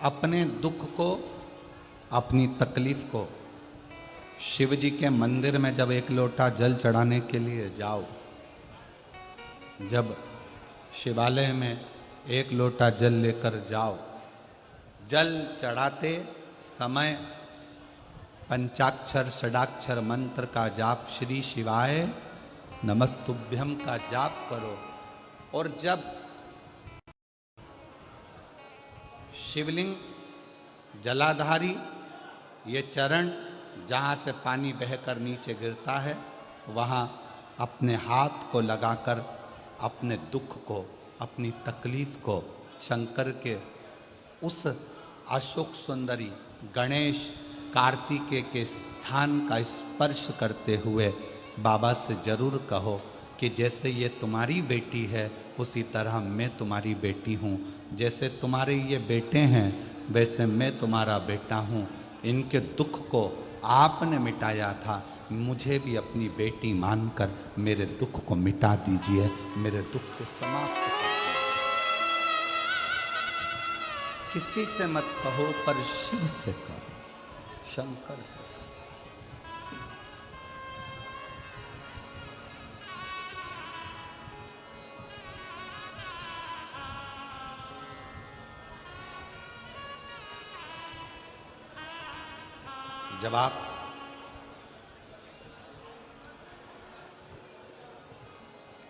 अपने दुख को, अपनी तकलीफ को शिव जी के मंदिर में जब एक लोटा जल चढ़ाने के लिए जाओ, जब शिवालय में एक लोटा जल लेकर जाओ, जल चढ़ाते समय पंचाक्षर षडाक्षर मंत्र का जाप, श्री शिवाय नमस्तुभ्यम का जाप करो। और जब शिवलिंग जलाधारी ये चरण जहाँ से पानी बहकर नीचे गिरता है, वहाँ अपने हाथ को लगाकर अपने दुख को, अपनी तकलीफ को शंकर के उस अशोक सुंदरी गणेश कार्तिकेय के स्थान का स्पर्श करते हुए बाबा से जरूर कहो कि जैसे ये तुम्हारी बेटी है उसी तरह मैं तुम्हारी बेटी हूँ, जैसे तुम्हारे ये बेटे हैं वैसे मैं तुम्हारा बेटा हूँ। इनके दुख को आपने मिटाया था, मुझे भी अपनी बेटी मानकर मेरे दुख को मिटा दीजिए, मेरे दुख को समाप्त कर। किसी से मत कहो पर शिव से कहो, शंकर से कहो। जब आप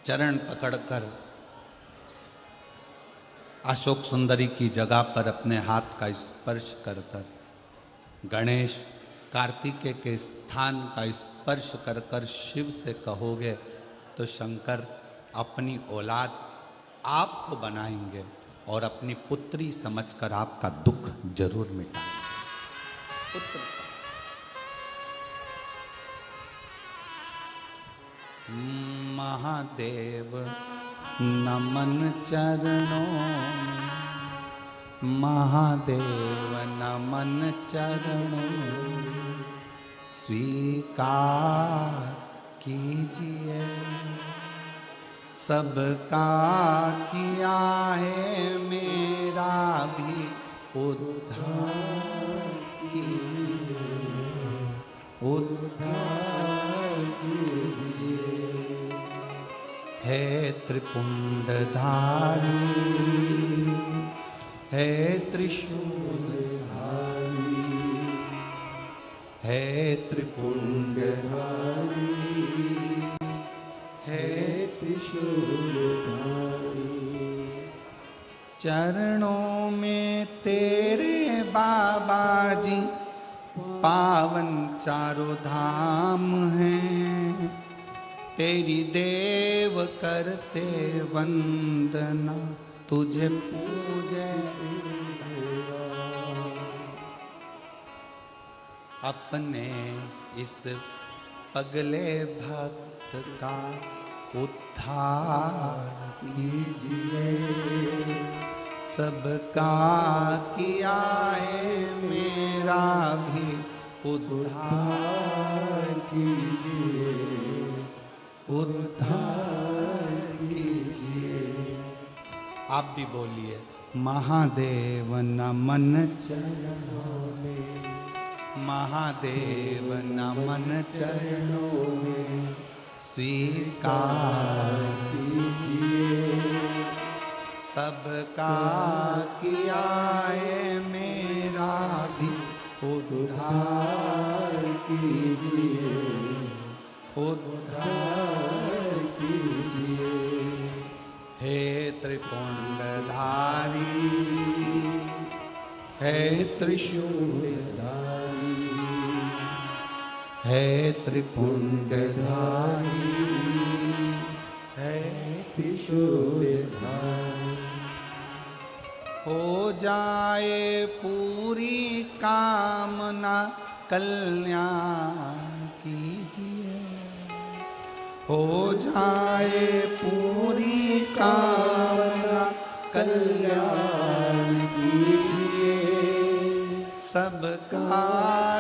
चरण पकड़कर अशोक सुंदरी की जगह पर अपने हाथ का स्पर्श कर कर, गणेश कार्तिकेय के स्थान का स्पर्श कर कर शिव से कहोगे तो शंकर अपनी औलाद आपको बनाएंगे और अपनी पुत्री समझकर आपका दुख जरूर मिटाएंगे। पुत्र महादेव नमन चरणों में, महादेव नमन चरणों में, स्वीकार कीजिए सबका किया है, मेरा भी उद्धार कीजिए, उद्धार कीजिए। है त्रिपुंडधारी, है त्रिशूलधारी, है त्रिपुंडधारी, है त्रिशूलधारी। चरणों में तेरे बाबा जी पावन चारों धाम हैं, तेरी देव करते वंदना, तुझे पूजे अपने इस पगले भक्त का उद्धार कीजिए, सबका किया है मेरा भी उद्धार कीजिए, उद्धार कीजिए। आप भी बोलिए, महादेव नमन चरणों में, महादेव नमन चरणों में, स्वीकार कीजिए सबका किया है मेरा भी उद्धार कीजिए, उद्धार कीजिए। हे त्रिपुंडधारी, है त्रिशूलधारी, है त्रिपुंडधारी, है त्रिशूलधारी। हो जाए पूरी कामना कल्याण कीजिए, हो जाए पूरी कामना कल्याण कीजिए, सबका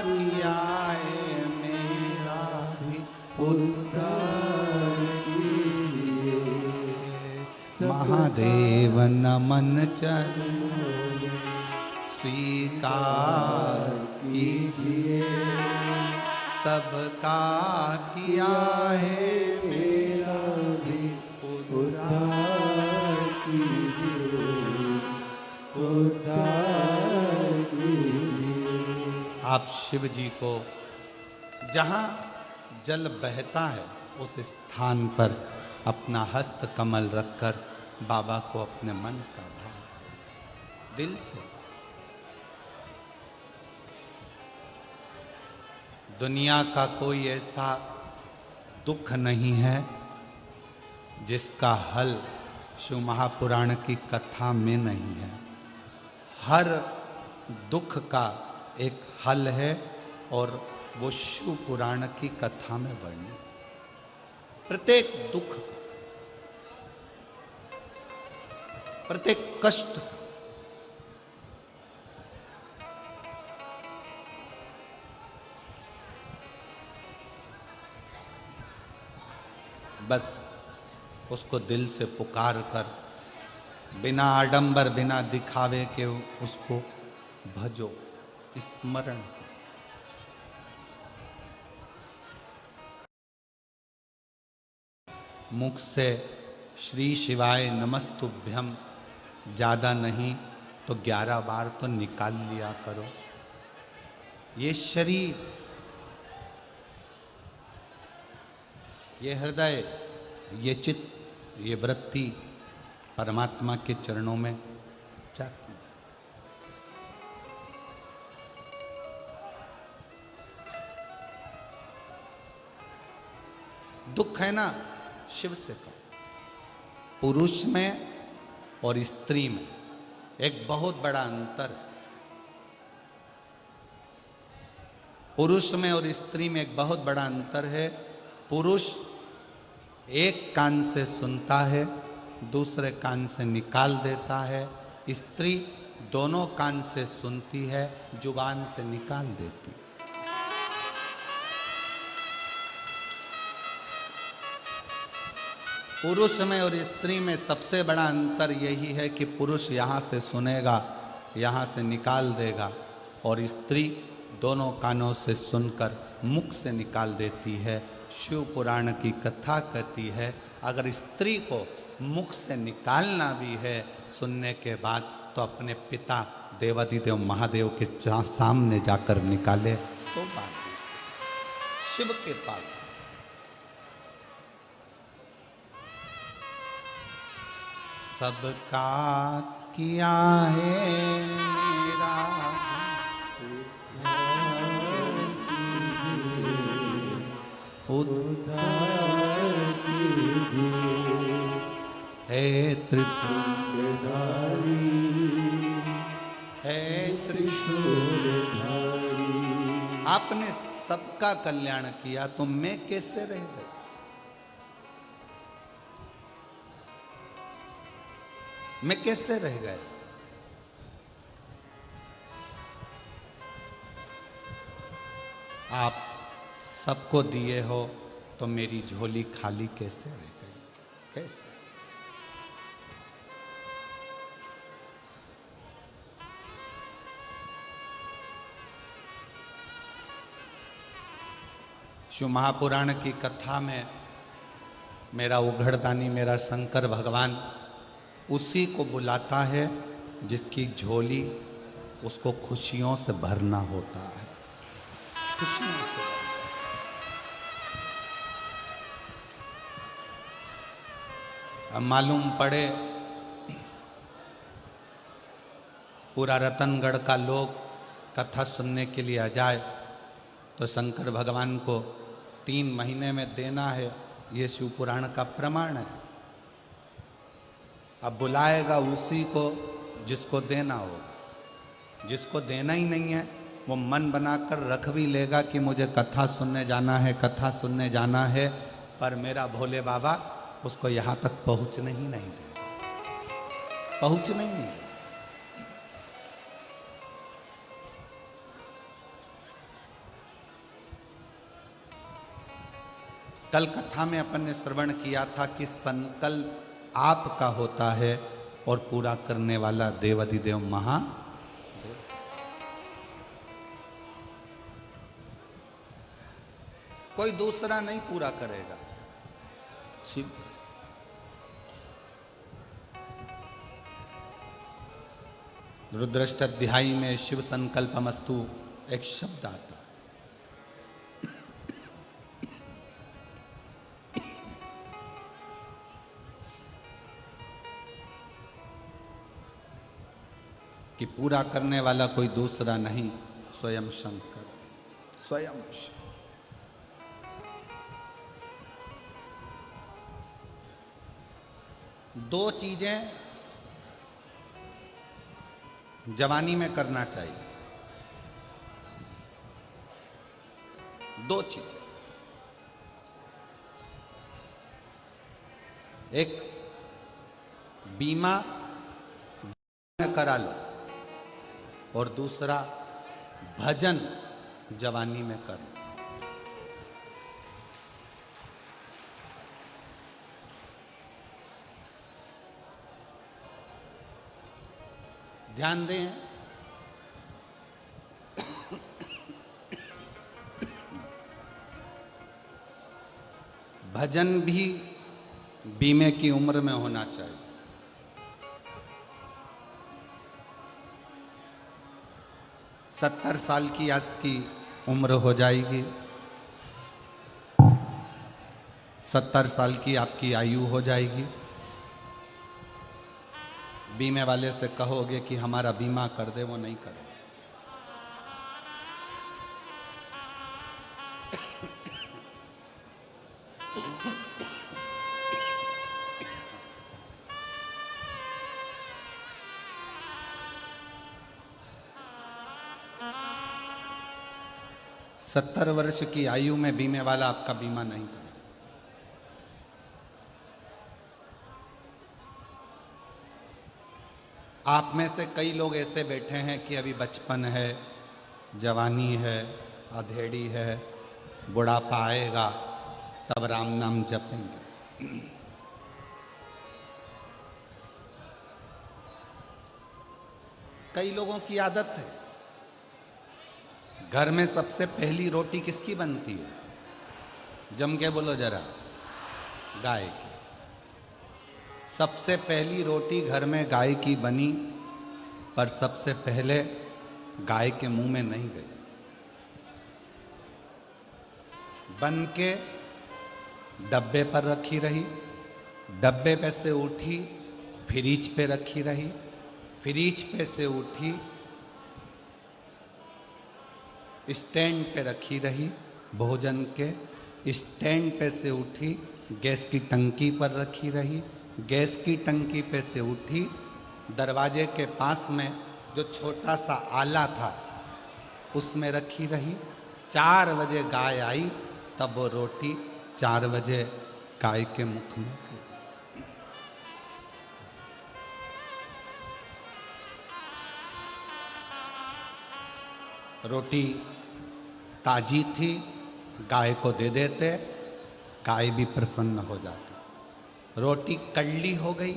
किया है मेरा भी उद्धार कीजिए। महादेव नमन चरणों में, स्वीकार कीजिए, सबका किया है मेरा भी उद्धार कीजिए, उद्धार कीजिए। आप शिव जी को जहाँ जल बहता है उस स्थान पर अपना हस्त कमल रखकर बाबा को अपने मन का भाव दिल से, दुनिया का कोई ऐसा दुख नहीं है जिसका हल शिव महापुराण की कथा में नहीं है। हर दुख का एक हल है और वो शिव पुराण की कथा में वर्णित। प्रत्येक दुख, प्रत्येक कष्ट, बस उसको दिल से पुकार कर, बिना आडंबर, बिना दिखावे के उसको भजो, स्मरण। मुख से श्री शिवाय नमस्तुभ्यम ज़्यादा नहीं तो 11 बार तो निकाल लिया करो। ये शरीर, ये हृदय, ये चित्त, ये वृत्ति परमात्मा के चरणों में जाती है। दुख है ना, शिव से कहो। पुरुष में और स्त्री में एक बहुत बड़ा अंतर है। पुरुष में और स्त्री में एक बहुत बड़ा अंतर है। पुरुष एक कान से सुनता है, दूसरे कान से निकाल देता है। स्त्री दोनों कान से सुनती है, जुबान से निकाल देती है। पुरुष में और स्त्री में सबसे बड़ा अंतर यही है कि पुरुष यहाँ से सुनेगा, यहाँ से निकाल देगा, और स्त्री दोनों कानों से सुनकर मुख से निकाल देती है। शिव पुराण की कथा कहती है, अगर स्त्री को मुख से निकालना भी है सुनने के बाद, तो अपने पिता देवादिदेव महादेव के सामने जाकर निकाले तो बात शिव के पास। सबका किया है मेरा उद्धार कीजिए, हे त्रिपुंडधारी, हे त्रिशूलधारी। आपने सबका कल्याण किया तो मैं कैसे रह गया? मैं कैसे रह गया? आप सबको दिए हो तो मेरी झोली खाली कैसे रह गई? कैसे? शिव महापुराण की कथा में मेरा उघड़दानी, मेरा शंकर भगवान उसी को बुलाता है जिसकी झोली उसको खुशियों से भरना होता है। खुशियों से अब मालूम पड़े पूरा रतनगढ़ का लोग कथा सुनने के लिए आ जाए तो शंकर भगवान को 3 महीने में देना है, ये शिव पुराण का प्रमाण है। अब बुलाएगा उसी को जिसको देना होगा। जिसको देना ही नहीं है वो मन बनाकर रख भी लेगा कि मुझे कथा सुनने जाना है, कथा सुनने जाना है, पर मेरा भोले बाबा उसको यहाँ तक पहुँचने ही नहीं देगा, पहुँचने ही नहीं देगा। कल कथा में अपन ने श्रवण किया था कि संकल्प आपका होता है और पूरा करने वाला देवादिदेव महादेव। कोई दूसरा नहीं पूरा करेगा, शिव। रुद्राष्टाध्यायी में शिव संकल्पमस्तु एक शब्द आता है। कि पूरा करने वाला कोई दूसरा नहीं, स्वयं शंकर, स्वयं शिव। दो चीजें जवानी में करना चाहिए, दो चीजें। एक बीमा में करा लो, और दूसरा भजन जवानी में कर। ध्यान दें, भजन भी बीमे की उम्र में होना चाहिए। सत्तर साल की आपकी उम्र हो जाएगी, 70 साल की आपकी आयु हो जाएगी, बीमे वाले से कहोगे कि हमारा बीमा कर दे, वो नहीं करेगा। सत्तर वर्ष की आयु में बीमे वाला आपका बीमा नहीं करेगा। आप में से कई लोग ऐसे बैठे हैं कि अभी बचपन है, जवानी है, अधेड़ी है, बुढ़ापा आएगा तब राम नाम जपेंगे। कई लोगों की आदत है, घर में सबसे पहली रोटी किसकी बनती है? जम के बोलो जरा, गाय की। सबसे पहली रोटी घर में गाय की बनी, पर सबसे पहले गाय के मुंह में नहीं गई, बन के डब्बे पर रखी रही, डब्बे पे से उठी फ्रिज पे रखी रही, फ्रिज पे से उठी स्टैंड पे रखी रही, भोजन के स्टैंड पे से उठी गैस की टंकी पर रखी रही, गैस की टंकी पे से उठी दरवाजे के पास में जो छोटा सा आला था उसमें रखी रही। 4 बजे गाय आई तब वो रोटी 4 बजे गाय के मुख में गई। रोटी ताजी थी, गाय को दे देते, गाय भी प्रसन्न हो जाती। रोटी कड़ली हो गई,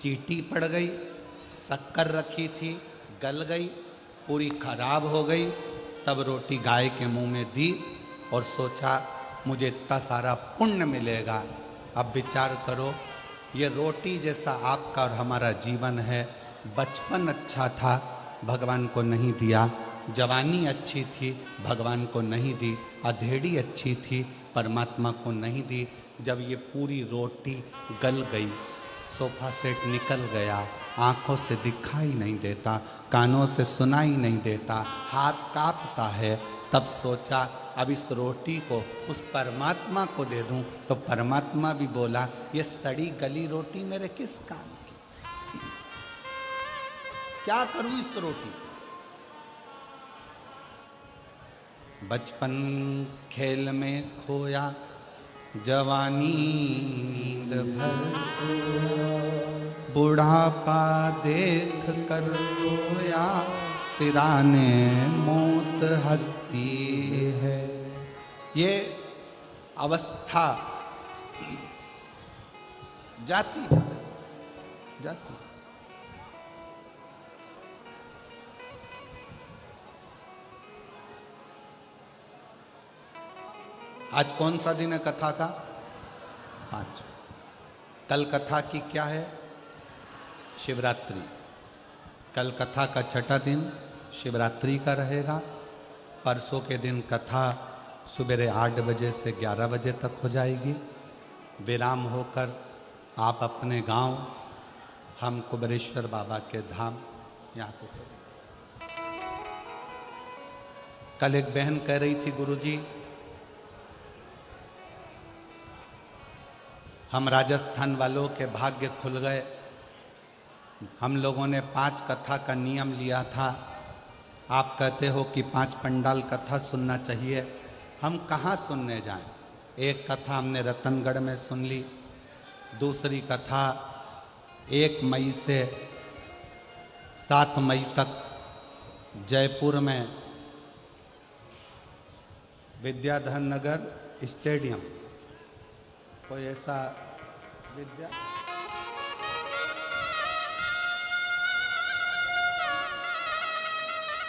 चीटी पड़ गई, शक्कर रखी थी गल गई, पूरी खराब हो गई, तब रोटी गाय के मुंह में दी और सोचा मुझे इतना सारा पुण्य मिलेगा। अब विचार करो, ये रोटी जैसा आपका और हमारा जीवन है। बचपन अच्छा था, भगवान को नहीं दिया। जवानी अच्छी थी, भगवान को नहीं दी। अधेड़ी अच्छी थी, परमात्मा को नहीं दी। जब ये पूरी रोटी गल गई, सोफा सेट निकल गया, आँखों से दिखाई नहीं देता, कानों से सुनाई नहीं देता, हाथ कांपता है, तब सोचा अब इस रोटी को उस परमात्मा को दे दूं। तो परमात्मा भी बोला ये सड़ी गली रोटी मेरे किस काम की, क्या करूं इस रोटी को। बचपन खेल में खोया, जवानी नींद भर, बुढ़ापा देख कर रोया, सिराने मौत हंसती है। ये अवस्था जाती जाती। आज कौन सा दिन है कथा का? 5। कल कथा की क्या है? शिवरात्रि। कल कथा का छठा दिन शिवरात्रि का रहेगा। परसों के दिन कथा सुबह 8 बजे से 11 बजे तक हो जाएगी। विराम होकर आप अपने गांव, हम कुबेरेश्वर बाबा के धाम यहाँ से चले। कल एक बहन कह रही थी, गुरुजी हम राजस्थान वालों के भाग्य खुल गए। हम लोगों ने 5 कथा का नियम लिया था। आप कहते हो कि 5 पंडाल कथा सुनना चाहिए। हम कहाँ सुनने जाएं? एक कथा हमने रतनगढ़ में सुन ली। दूसरी कथा 1 मई से 7 मई तक जयपुर में विद्याधर नगर स्टेडियम, कोई ऐसा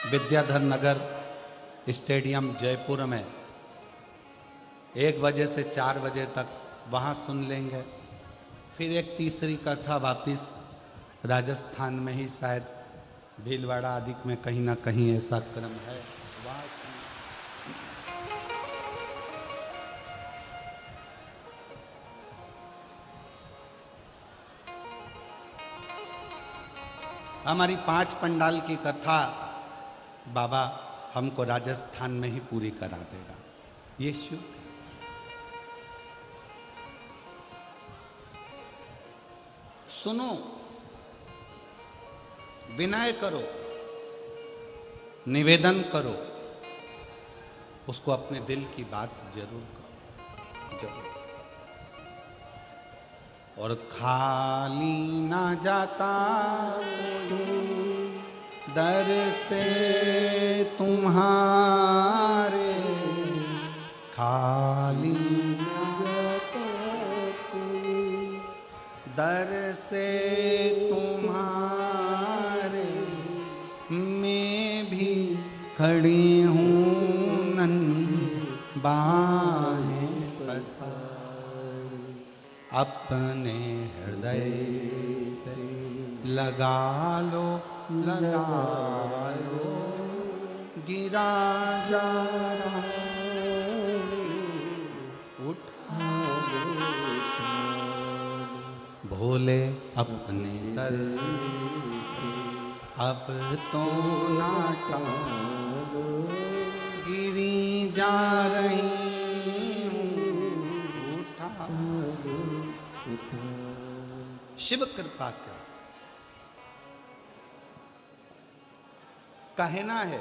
विद्याधर नगर स्टेडियम जयपुर में 1 बजे से 4 बजे तक वहाँ सुन लेंगे। फिर एक तीसरी कथा वापिस राजस्थान में ही, शायद भीलवाड़ा आदि में कहीं ना कहीं ऐसा क्रम है, वहाँ हमारी 5 पंडाल की कथा बाबा हमको राजस्थान में ही पूरी करा देगा। ये शुभ सुनो, विनय करो, निवेदन करो, उसको अपने दिल की बात जरूर करो, जरूर। और खाली ना जाता दर से तुम्हारे, खाली ना जाता दर से तुम्हारे, मैं भी खड़ी हूँ नन्ही बाहें पसार, अपने हृदय से लगा लो, लगा लो, गिरा जा रहा उठा लो, भोले अपने दर से अब तो ना टालो, गिरी जा रही हूँ, उठा लो, शिव कृपा कर। कहना है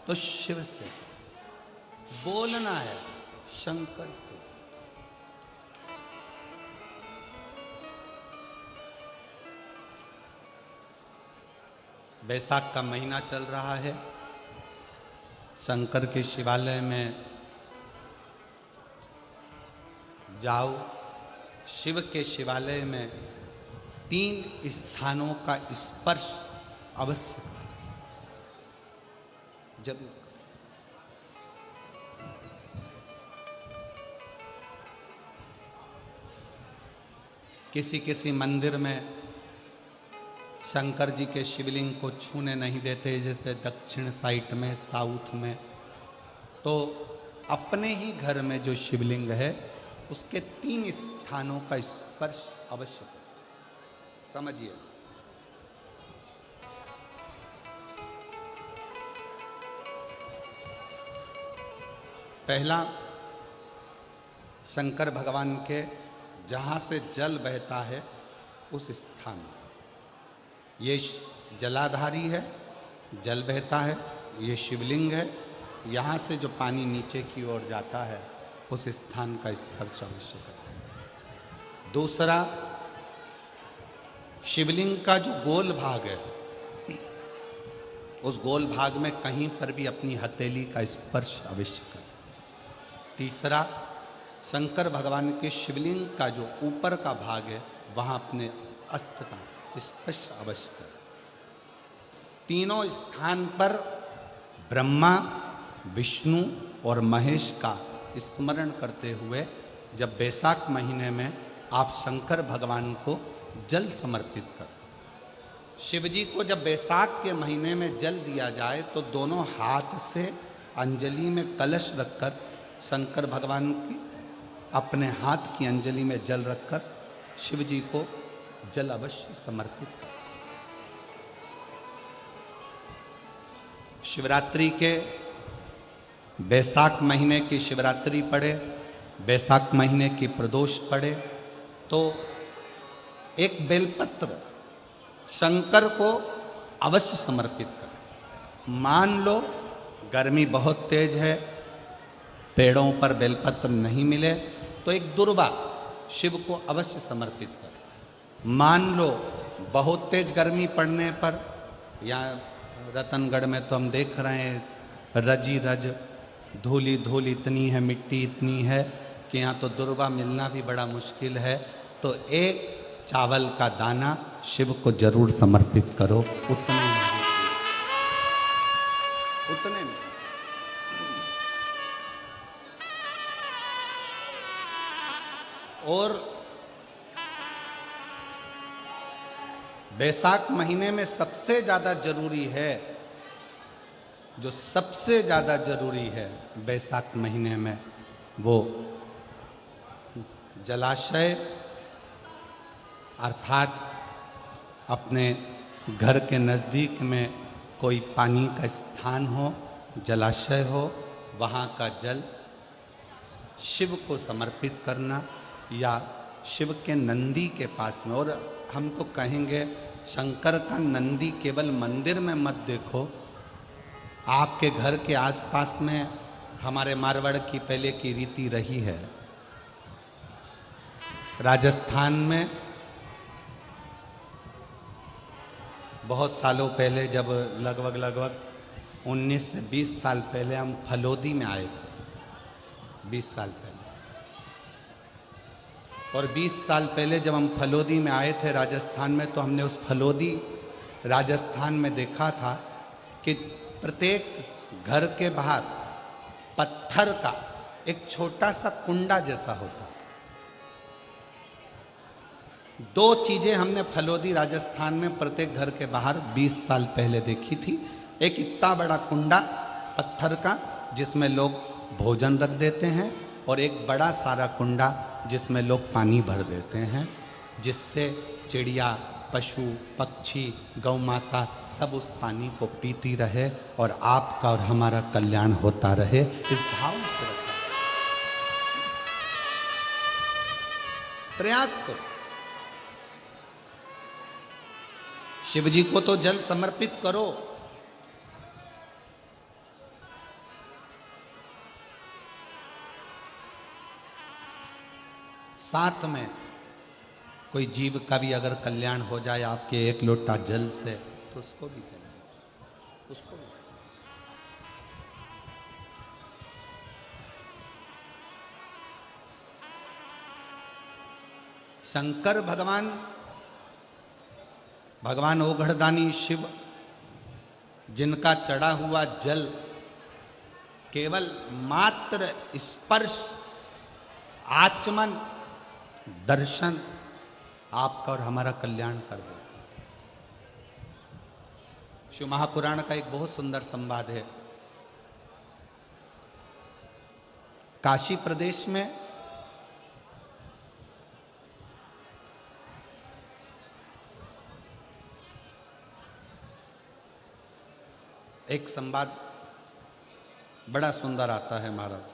तो शिव से, बोलना है शंकर से। बैसाख का महीना चल रहा है। शंकर के शिवालय में जाओ। शिव के शिवालय में 3 स्थानों का स्पर्श अवश्य जरूर। किसी किसी मंदिर में शंकर जी के शिवलिंग को छूने नहीं देते, जैसे दक्षिण साइड में, साउथ में। तो अपने ही घर में जो शिवलिंग है उसके 3 स्थानों का स्पर्श अवश्य करें। समझिए, पहला शंकर भगवान के जहाँ से जल बहता है उस स्थान, ये जलाधारी है, जल बहता है, ये शिवलिंग है। यहाँ से जो पानी नीचे की ओर जाता है उस स्थान का स्पर्श अवश्य करें। दूसरा, शिवलिंग का जो गोल भाग है उस गोल भाग में कहीं पर भी अपनी हथेली का स्पर्श अवश्य करें। तीसरा, शंकर भगवान के शिवलिंग का जो ऊपर का भाग है वहाँ अपने अस्त्र का स्पर्श अवश्य करें। तीनों स्थान पर ब्रह्मा, विष्णु और महेश का स्मरण करते हुए जब बैसाख महीने में आप शंकर भगवान को जल समर्पित करें। शिव जी को जब बैसाख के महीने में जल दिया जाए तो दोनों हाथ से अंजलि में कलश रखकर शंकर भगवान की अपने हाथ की अंजलि में जल रखकर शिव जी को जल अवश्य समर्पित करें। शिवरात्रि के बैसाख महीने की शिवरात्रि पड़े, बैसाख महीने की प्रदोष पड़े तो एक बेलपत्र शंकर को अवश्य समर्पित करें। मान लो गर्मी बहुत तेज है, पेड़ों पर बेलपत्र नहीं मिले तो एक दुर्वा शिव को अवश्य समर्पित करें। मान लो बहुत तेज गर्मी पड़ने पर, या रतनगढ़ में तो हम देख रहे हैं रजी रज धूली धूल इतनी है, मिट्टी इतनी है कि यहाँ तो दुर्वा मिलना भी बड़ा मुश्किल है, तो एक चावल का दाना शिव को जरूर समर्पित करो। उतने में और बैसाख महीने में सबसे ज्यादा जरूरी है, जो सबसे ज्यादा जरूरी है बैसाख महीने में, वो जलाशय अर्थात अपने घर के नज़दीक में कोई पानी का स्थान हो, जलाशय हो, वहाँ का जल शिव को समर्पित करना, या शिव के नंदी के पास में। और हम तो कहेंगे शंकर का नंदी केवल मंदिर में मत देखो, आपके घर के आसपास में हमारे मारवाड़ की पहले की रीति रही है। राजस्थान में बहुत सालों पहले, जब लगभग 19 से 20 साल पहले हम फलोदी में आए थे, 20 साल पहले, और 20 साल पहले जब हम फलोदी में आए थे राजस्थान में, तो हमने उस फलोदी राजस्थान में देखा था कि प्रत्येक घर के बाहर पत्थर का एक छोटा सा कुंडा जैसा होता। दो चीजें हमने फलोदी राजस्थान में प्रत्येक घर के बाहर 20 साल पहले देखी थी। एक इतना बड़ा कुंडा पत्थर का जिसमें लोग भोजन रख देते हैं, और एक बड़ा सारा कुंडा जिसमें लोग पानी भर देते हैं, जिससे चिड़िया, पशु, पक्षी, गौ माता सब उस पानी को पीती रहे और आपका और हमारा कल्याण होता रहे। इस भाव से रखा प्रयास करो। शिव जी को तो जल समर्पित करो, साथ में कोई जीव का भी अगर कल्याण हो जाए आपके एक लोटा जल से, तो उसको भी चाहिए, उसको भी। शंकर भगवान ओघड़दानी शिव, जिनका चढ़ा हुआ जल केवल मात्र स्पर्श, आचमन, दर्शन आपका और हमारा कल्याण कर दे। शिव महापुराण का एक बहुत सुंदर संवाद है। काशी प्रदेश में एक संवाद बड़ा सुंदर आता है महाराज।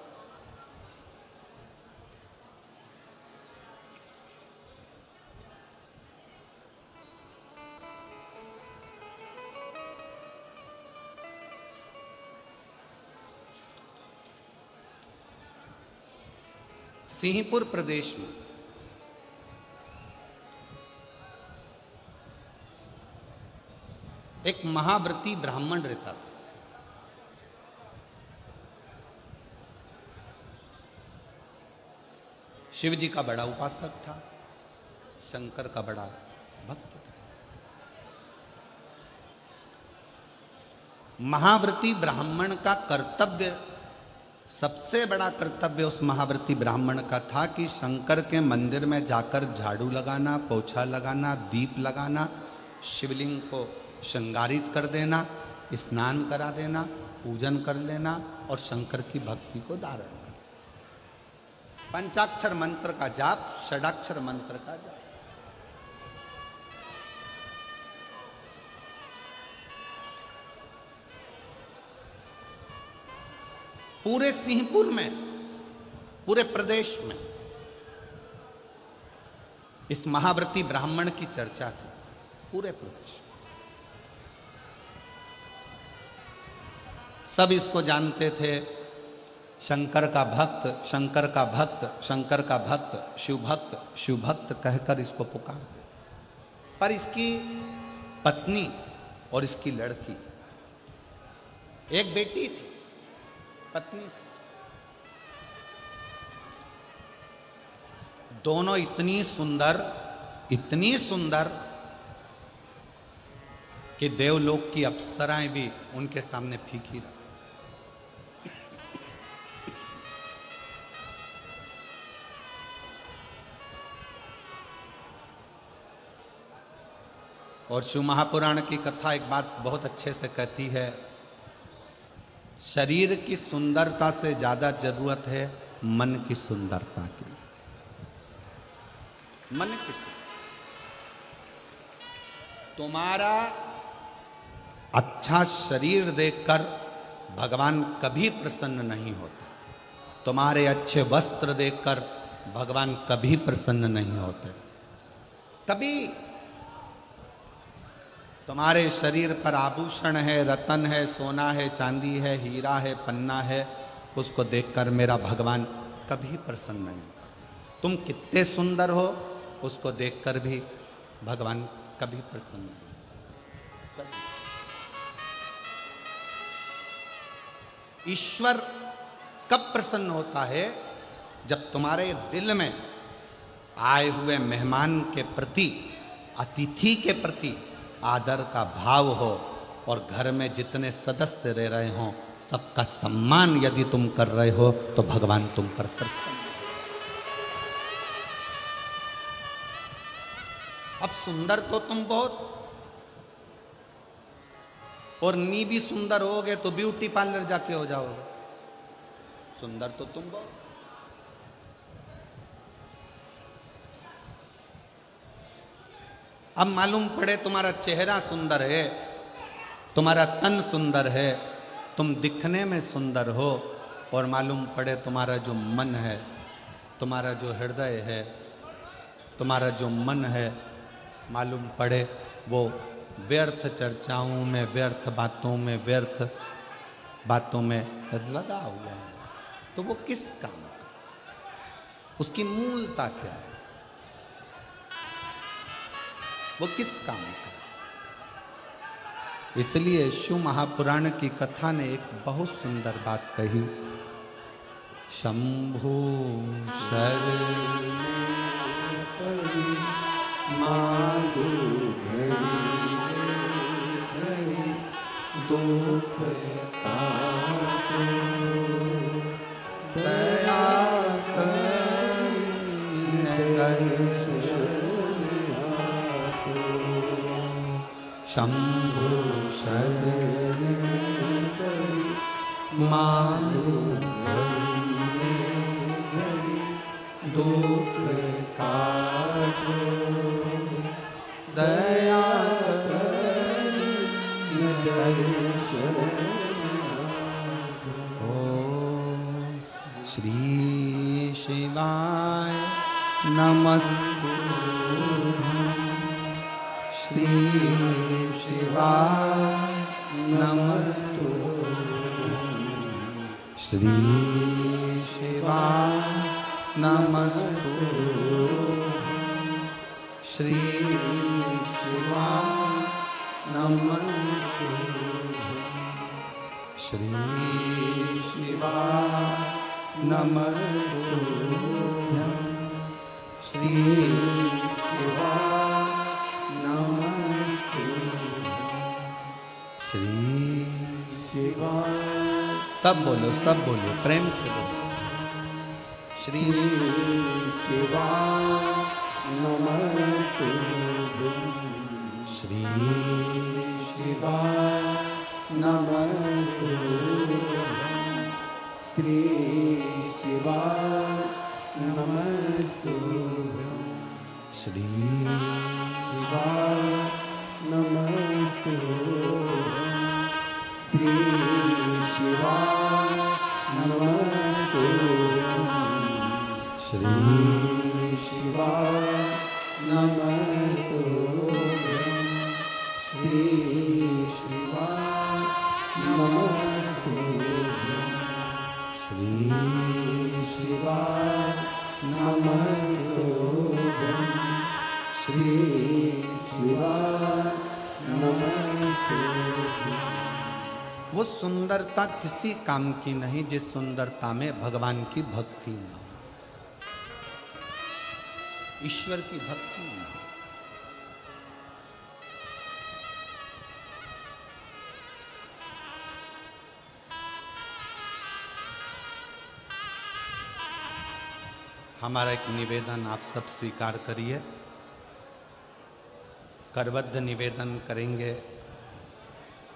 सिंहपुर प्रदेश में एक महाव्रती ब्राह्मण रहता था। शिव जी का बड़ा उपासक था, शंकर का बड़ा भक्त था। महाव्रती ब्राह्मण का कर्तव्य सबसे बड़ा कर्तव्य उस महाव्रती ब्राह्मण का था कि शंकर के मंदिर में जाकर झाड़ू लगाना, पोछा लगाना, दीप लगाना, शिवलिंग को श्रृंगारित कर देना, स्नान करा देना, पूजन कर लेना और शंकर की भक्ति को धारण करना। पंचाक्षर मंत्र का जाप, षडाक्षर मंत्र का जाप। पूरे सिंहपुर में, पूरे प्रदेश में इस महाव्रती ब्राह्मण की चर्चा थी, पूरे प्रदेश में। सब इसको जानते थे, शंकर का भक्त, शंकर का भक्त, शंकर का भक्त, शिव भक्त, शिव भक्त कहकर इसको पुकारते। पर इसकी पत्नी और इसकी लड़की, एक बेटी थी, पत्नी, दोनों इतनी सुंदर, इतनी सुंदर कि देवलोक की अप्सराएं भी उनके सामने फीकी रही। और शिव महापुराण की कथा एक बात बहुत अच्छे से कहती है, शरीर की सुंदरता से ज्यादा जरूरत है मन की सुंदरता की। मन की, तुम्हारा अच्छा शरीर देखकर भगवान कभी प्रसन्न नहीं होता, तुम्हारे अच्छे वस्त्र देखकर भगवान कभी प्रसन्न नहीं होते। कभी तुम्हारे शरीर पर आभूषण है, रतन है, सोना है, चांदी है, हीरा है, पन्ना है, उसको देखकर मेरा भगवान कभी प्रसन्न नहीं होता। तुम कितने सुंदर हो उसको देखकर भी भगवान कभी प्रसन्न नहीं होता। ईश्वर कब प्रसन्न होता है? जब तुम्हारे दिल में आए हुए मेहमान के प्रति, अतिथि के प्रति आदर का भाव हो और घर में जितने सदस्य रह रहे हो सबका सम्मान यदि तुम कर रहे हो तो भगवान तुम पर प्रसन्न। अब सुंदर तो तुम बहुत, और नी भी सुंदर होगे तो ब्यूटी पार्लर जाके हो जाओगे। सुंदर तो तुम बहुत। अब मालूम पड़े तुम्हारा चेहरा सुंदर है, तुम्हारा तन सुंदर है, तुम दिखने में सुंदर हो, और मालूम पड़े तुम्हारा जो मन है, तुम्हारा जो हृदय है, तुम्हारा जो मन है, मालूम पड़े वो व्यर्थ चर्चाओं में, व्यर्थ बातों में, व्यर्थ बातों में लगा हुआ है, तो वो किस काम का? उसकी मूलता क्या है? वो किस काम का? इसलिए शिव महापुराण की कथा ने एक बहुत सुंदर बात कही, शंभु शरण मांगो दुख दया शंभु शरण मांगो दुख काटो दया ओम श्री शिवाय नमस्तुभ्यं, श्री शिवाय नमस्तुभ्यं, श्री शिवाय नमस्तुभ्यं, श्री शिवाय नमस्तुभ्यं, श्री शिवाय नमस्तुभ्यं, श्री शिवाय नमस्तुभ्यं, श्री शिवाय सब बोलो, प्रेम से बोलो। श्री शिवाय नमस्तुभ्यं। श्री शिवाय नमस्तुभ्यं। श्री शिवाय नमस्तुभ्यं। श्री शिवाय नमस्तुभ्यं। श्री शिवाय नमस्तुभ्यं। श्री शिवाय नमस्तुभ्यं। श्री शिवाय नमस्तुभ्यं। श्री शिवाय नमस्तुभ्यं। श्री शिवाय नमस्तुभ्यं। वो सुंदरता किसी काम की नहीं जिस सुंदरता में भगवान की भक्ति ना हो, ईश्वर की भक्ति ना हो। हमारा एक निवेदन आप सब स्वीकार करिए, करबद्ध निवेदन करेंगे।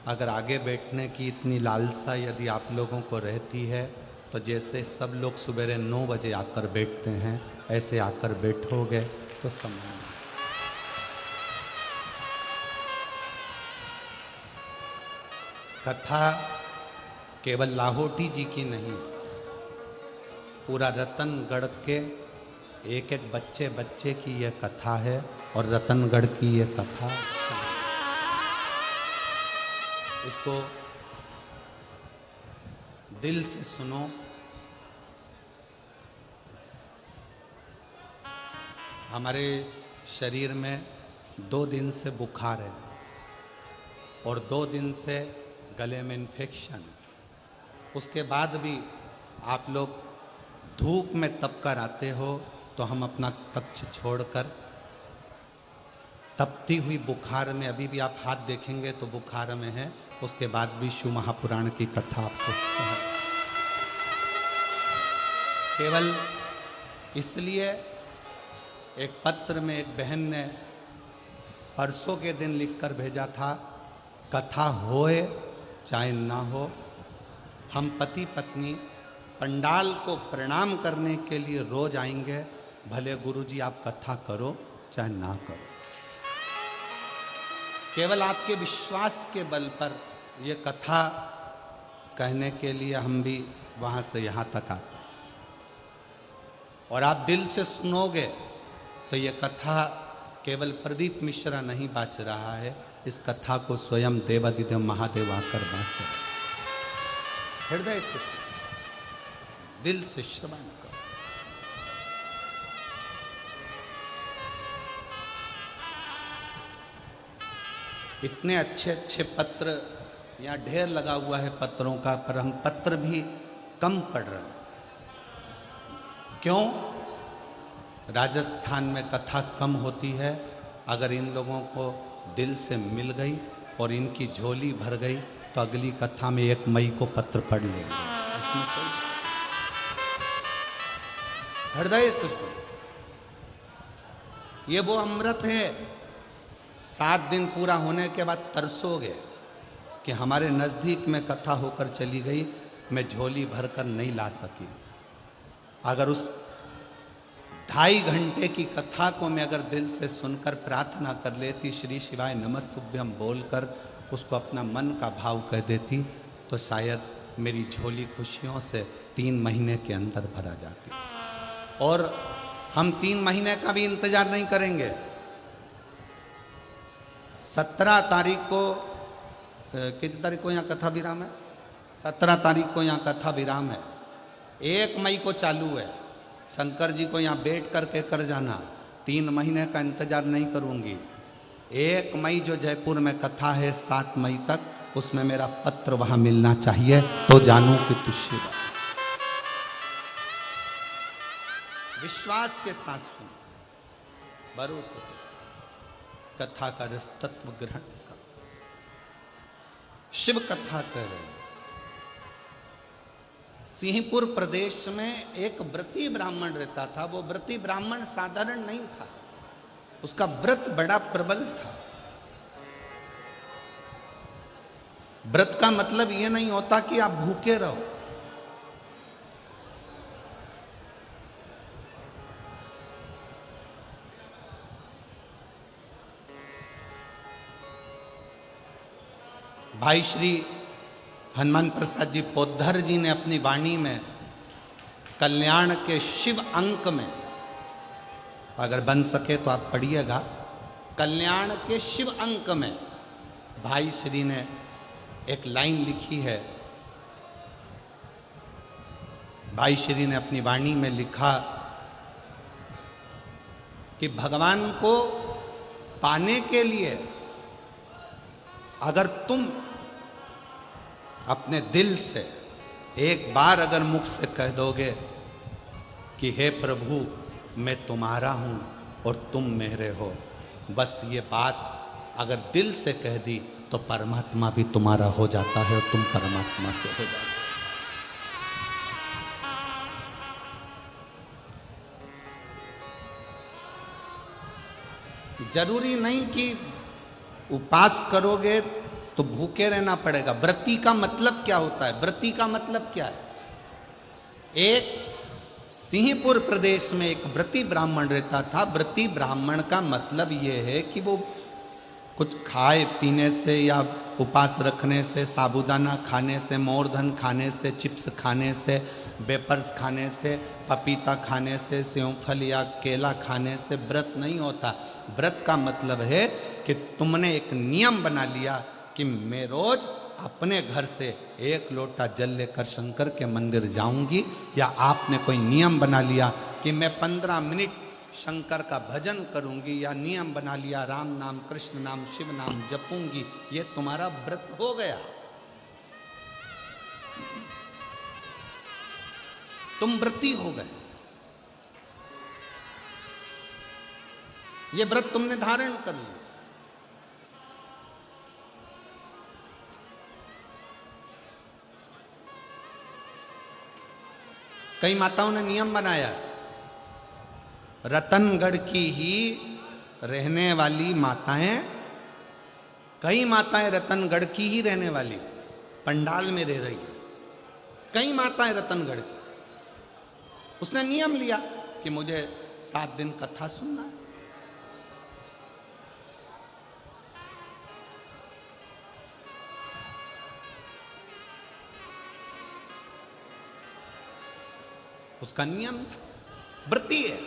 अगर आगे बैठने की इतनी लालसा यदि आप लोगों को रहती है तो जैसे सब लोग सवेरे 9 बजे आकर बैठते हैं ऐसे आकर बैठोगे तो सम्मान। कथा केवल लाहौटी जी की नहीं, पूरा रतनगढ़ के एक एक बच्चे बच्चे की यह कथा है और रतनगढ़ की यह कथा। इसको दिल से सुनो। हमारे शरीर में 2 दिन से बुखार है और 2 दिन से गले में इन्फेक्शन है। उसके बाद भी आप लोग धूप में तप कर आते हो तो हम अपना कक्ष छोड़कर तपती हुई बुखार में, अभी भी आप हाथ देखेंगे तो बुखार में है, उसके बाद भी शिव महापुराण की कथा आपको केवल इसलिए। एक पत्र में एक बहन ने परसों के दिन लिखकर भेजा था, कथा होए चाहे ना हो, हम पति पत्नी पंडाल को प्रणाम करने के लिए रोज आएंगे, भले गुरुजी आप कथा करो चाहे ना करो। केवल आपके विश्वास के बल पर ये कथा कहने के लिए हम भी वहाँ से यहाँ तक आते हैं और आप दिल से सुनोगे तो ये कथा केवल प्रदीप मिश्रा नहीं बाँच रहा है, इस कथा को स्वयं देवादिदेव महादेव आकर बाँच रहे। हृदय से दिल से श्रवण करो। इतने अच्छे अच्छे पत्र यहाँ ढेर लगा हुआ है पत्रों का, पर हम पत्र भी कम पढ़ रहे हैं। क्यों? राजस्थान में कथा कम होती है। अगर इन लोगों को दिल से मिल गई और इनकी झोली भर गई तो अगली कथा में 1 मई को पत्र पढ़ लेंगे। इसमें कोई हृदय से सुनो, ये वो अमृत है। 7 दिन पूरा होने के बाद तरसोगे कि हमारे नज़दीक में कथा होकर चली गई, मैं झोली भरकर नहीं ला सकी। अगर उस 2.5 घंटे की कथा को मैं अगर दिल से सुनकर प्रार्थना कर लेती, श्री शिवाय नमस्तुभ्यं बोलकर उसको अपना मन का भाव कह देती, तो शायद मेरी झोली खुशियों से 3 महीने के अंदर भरा जाती। और हम 3 महीने का भी इंतजार नहीं करेंगे। 17 तारीख को, कितनी तारीख को यहाँ कथा विराम है? 17 तारीख को यहाँ कथा विराम है। 1 मई को चालू है। शंकर जी को यहाँ बैठ करके कर जाना। 3 महीने का इंतजार नहीं करूँगी। 1 मई जो जयपुर में कथा है 7 मई तक, उसमें मेरा पत्र वहाँ मिलना चाहिए तो जानूं कि तू शिव। विश्वास के साथ सुन, भरोसे के साथ कथा का रस तत्व ग्रहण कर। शिव कथा कर रहे हैं। सिंहपुर प्रदेश में एक व्रती ब्राह्मण रहता था। वो व्रती ब्राह्मण साधारण नहीं था, उसका व्रत बड़ा प्रबल था। व्रत का मतलब यह नहीं होता कि आप भूखे रहो। भाई श्री हनुमान प्रसाद जी पोद्धर जी ने अपनी वाणी में कल्याण के शिव अंक में, अगर बन सके तो आप पढ़िएगा, कल्याण के शिव अंक में भाई श्री ने एक लाइन लिखी है। भाई श्री ने अपनी वाणी में लिखा कि भगवान को पाने के लिए अगर तुम अपने दिल से एक बार अगर मुख से कह दोगे कि हे प्रभु मैं तुम्हारा हूं और तुम मेरे हो, बस ये बात अगर दिल से कह दी तो परमात्मा भी तुम्हारा हो जाता है और तुम परमात्मा के हो जाते हो। जरूरी नहीं कि उपास करोगे तो भूखे रहना पड़ेगा। व्रती का मतलब क्या होता है? व्रती का मतलब क्या है? एक सिंहपुर प्रदेश में एक व्रती ब्राह्मण रहता था। व्रती ब्राह्मण का मतलब यह है कि वो कुछ खाए पीने से या उपास रखने से, साबूदाना खाने से, मोरधन खाने से, चिप्स खाने से, वेपर्स खाने से, पपीता खाने से, सेवफल या केला खाने से व्रत नहीं होता। व्रत का मतलब है कि तुमने एक नियम बना लिया कि मैं रोज अपने घर से एक लोटा जल लेकर शंकर के मंदिर जाऊंगी, या आपने कोई नियम बना लिया कि मैं 15 मिनट शंकर का भजन करूंगी, या नियम बना लिया राम नाम, कृष्ण नाम, शिव नाम जपूंगी, ये तुम्हारा व्रत हो गया। तुम व्रती हो गए। ये व्रत तुमने धारण कर लिया। कई माताओं ने नियम बनाया, रतनगढ़ की ही रहने वाली माताएं, कई माताएं रतनगढ़ की ही रहने वाली पंडाल में रह रही है, कई माताएं रतनगढ़ की। उसने नियम लिया कि मुझे 7 दिन कथा सुनना है। उसका नियम व्रती है।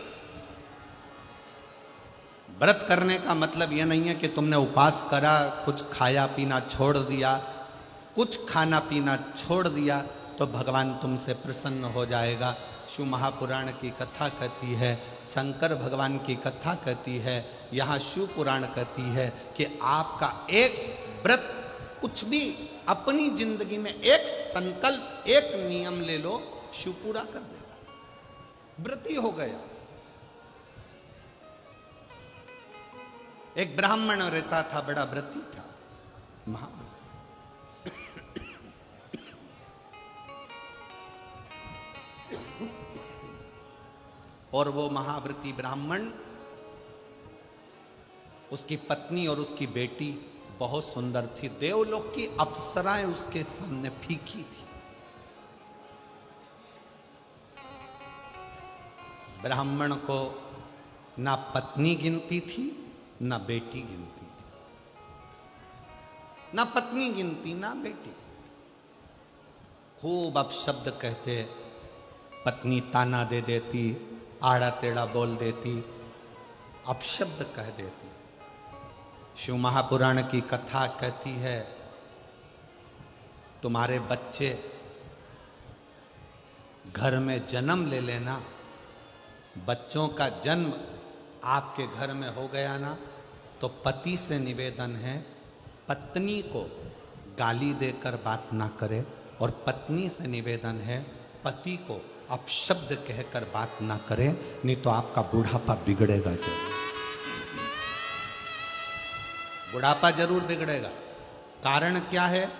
व्रत करने का मतलब यह नहीं है कि तुमने उपास करा, कुछ खाया पीना छोड़ दिया, कुछ खाना पीना छोड़ दिया तो भगवान तुमसे प्रसन्न हो जाएगा। शिव महापुराण की कथा कहती है, शंकर भगवान की कथा कहती है, यहाँ शिव पुराण कहती है कि आपका एक व्रत, कुछ भी अपनी जिंदगी में एक संकल्प, एक नियम ले लो, शिव पूरा कर देगा। व्रती हो गया। एक ब्राह्मण रहता था, बड़ा व्रती था, और वो महाव्रती ब्राह्मण, उसकी पत्नी और उसकी बेटी बहुत सुंदर थी। देवलोक की अप्सराएं उसके सामने फीकी थी। ब्राह्मण को ना पत्नी गिनती थी ना बेटी गिनती थी, ना पत्नी गिनती ना बेटी। खूब अपशब्द कहते, पत्नी ताना दे देती, आड़ा टेढ़ा बोल देती, अपशब्द कह देती। शिव महापुराण की कथा कहती है, तुम्हारे बच्चे घर में जन्म ले लेना, बच्चों का जन्म आपके घर में हो गया ना, तो पति से निवेदन है पत्नी को गाली देकर बात ना करे, और पत्नी से निवेदन है पति को अपशब्द कहकर बात ना करे, नहीं तो आपका बुढ़ापा बिगड़ेगा जरूर। बुढ़ापा जरूर बिगड़ेगा। कारण क्या है?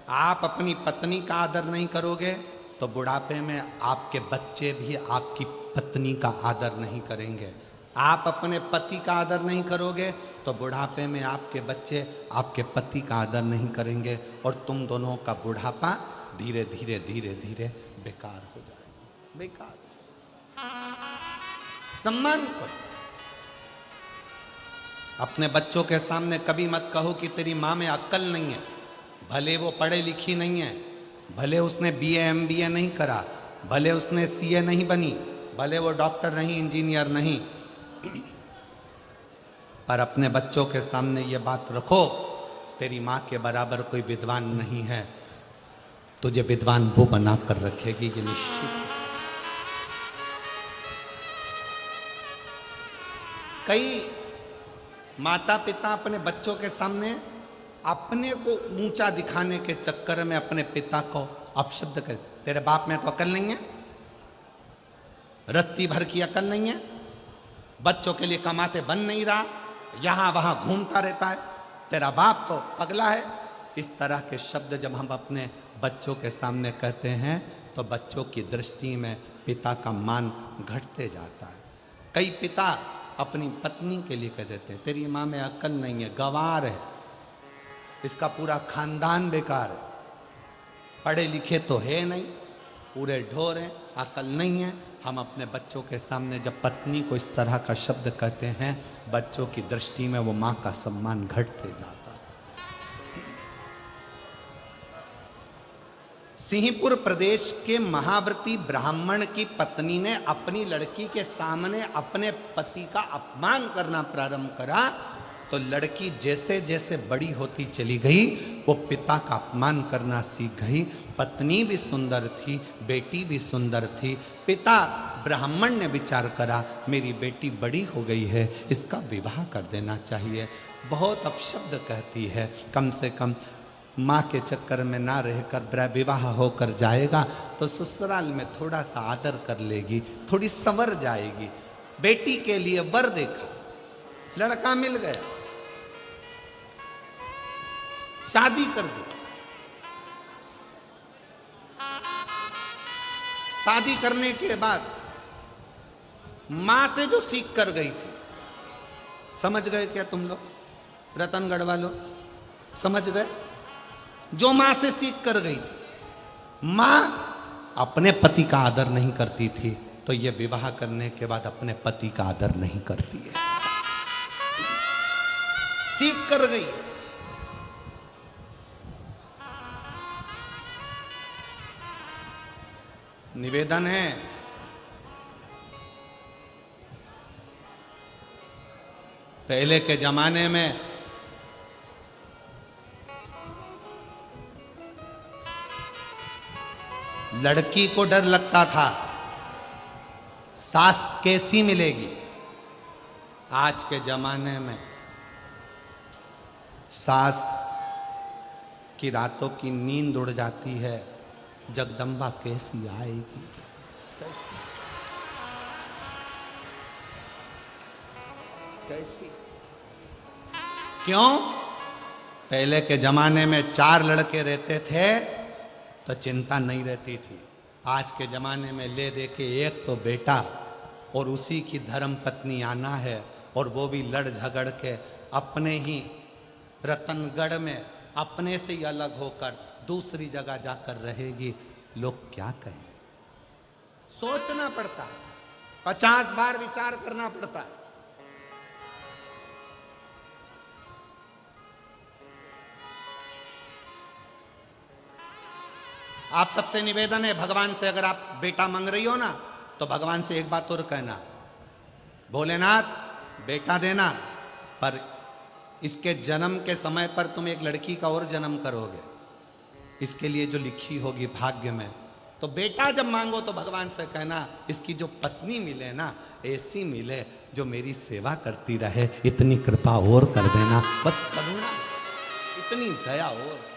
आप अपनी पत्नी का आदर नहीं करोगे तो बुढ़ापे में आपके बच्चे भी आपकी पत्नी का आदर नहीं करेंगे। आप अपने पति का आदर नहीं करोगे तो बुढ़ापे में आपके बच्चे आपके पति का आदर नहीं करेंगे और तुम दोनों का बुढ़ापा धीरे धीरे धीरे धीरे बेकार हो जाएगा। बेकार। सम्मान करो। अपने बच्चों के सामने कभी मत कहो कि तेरी माँ में अक्ल नहीं है। भले वो पढ़े लिखी नहीं है, भले उसने बीए एमबीए नहीं करा, भले उसने सीए नहीं बनी, भले वो डॉक्टर नहीं, इंजीनियर नहीं, पर अपने बच्चों के सामने ये बात रखो, तेरी माँ के बराबर कोई विद्वान नहीं है, तुझे विद्वान वो बना कर रखेगी, ये निश्चित। कई माता पिता अपने बच्चों के सामने अपने को ऊंचा दिखाने के चक्कर में अपने पिता को अपशब्द कर, तेरे बाप में तो अकल नहीं है, रत्ती भर की अकल नहीं है, बच्चों के लिए कमाते बन नहीं रहा, यहां वहां घूमता रहता है, तेरा बाप तो पगला है। इस तरह के शब्द जब हम अपने बच्चों के सामने कहते हैं तो बच्चों की दृष्टि में पिता का मान घटते जाता है। कई पिता अपनी पत्नी के लिए कह देते हैं, तेरी माँ में अकल नहीं है, गंवार है, इसका पूरा खानदान बेकार है, पढ़े लिखे तो है नहीं, पूरे ढोर हैं, अकल नहीं है। हम अपने बच्चों के सामने जब पत्नी को इस तरह का शब्द कहते हैं, बच्चों की दृष्टि में वो माँ का सम्मान घटते जाता है। सिंहपुर प्रदेश के महाव्रती ब्राह्मण की पत्नी ने अपनी लड़की के सामने अपने पति का अपमान करना प्रारंभ करा तो लड़की जैसे जैसे बड़ी होती चली गई वो पिता का अपमान करना सीख गई। पत्नी भी सुंदर थी, बेटी भी सुंदर थी। पिता ब्राह्मण ने विचार करा, मेरी बेटी बड़ी हो गई है, इसका विवाह कर देना चाहिए। बहुत अपशब्द कहती है, कम से कम माँ के चक्कर में ना रहकर विवाह होकर जाएगा तो ससुराल में थोड़ा सा आदर कर लेगी, थोड़ी संवर जाएगी। बेटी के लिए वर देखा, लड़का मिल गया, शादी कर दी। शादी करने के बाद मां से जो सीख कर गई थी, समझ गए क्या तुम लोग, रतनगढ़ वालों समझ गए? जो मां से सीख कर गई थी, मां अपने पति का आदर नहीं करती थी तो ये विवाह करने के बाद अपने पति का आदर नहीं करती है, सीख कर गई। निवेदन है, पहले के जमाने में लड़की को डर लगता था सास कैसी मिलेगी। आज के जमाने में सास की रातों की नींद उड़ जाती है, जगदम्बा कैसी आएगी, कैसी। क्यों? पहले के जमाने में 4 लड़के रहते थे तो चिंता नहीं रहती थी। आज के जमाने में ले दे के एक तो बेटा और उसी की धर्म पत्नी आना है, और वो भी लड़ झगड़ के अपने ही रतनगढ़ में अपने से ही अलग होकर दूसरी जगह जाकर रहेगी। लोग क्या कहें? सोचना पड़ता है, 50 बार विचार करना पड़ता है। आप सबसे निवेदन है, भगवान से अगर आप बेटा मांग रही हो ना तो भगवान से एक बात और कहना, भोलेनाथ बेटा देना, पर इसके जन्म के समय पर तुम एक लड़की का और जन्म करोगे, इसके लिए जो लिखी होगी भाग्य में। तो बेटा जब मांगो तो भगवान से कहना, इसकी जो पत्नी मिले ना ऐसी मिले जो मेरी सेवा करती रहे, इतनी कृपा और कर देना। बस करुणा, इतनी दया और।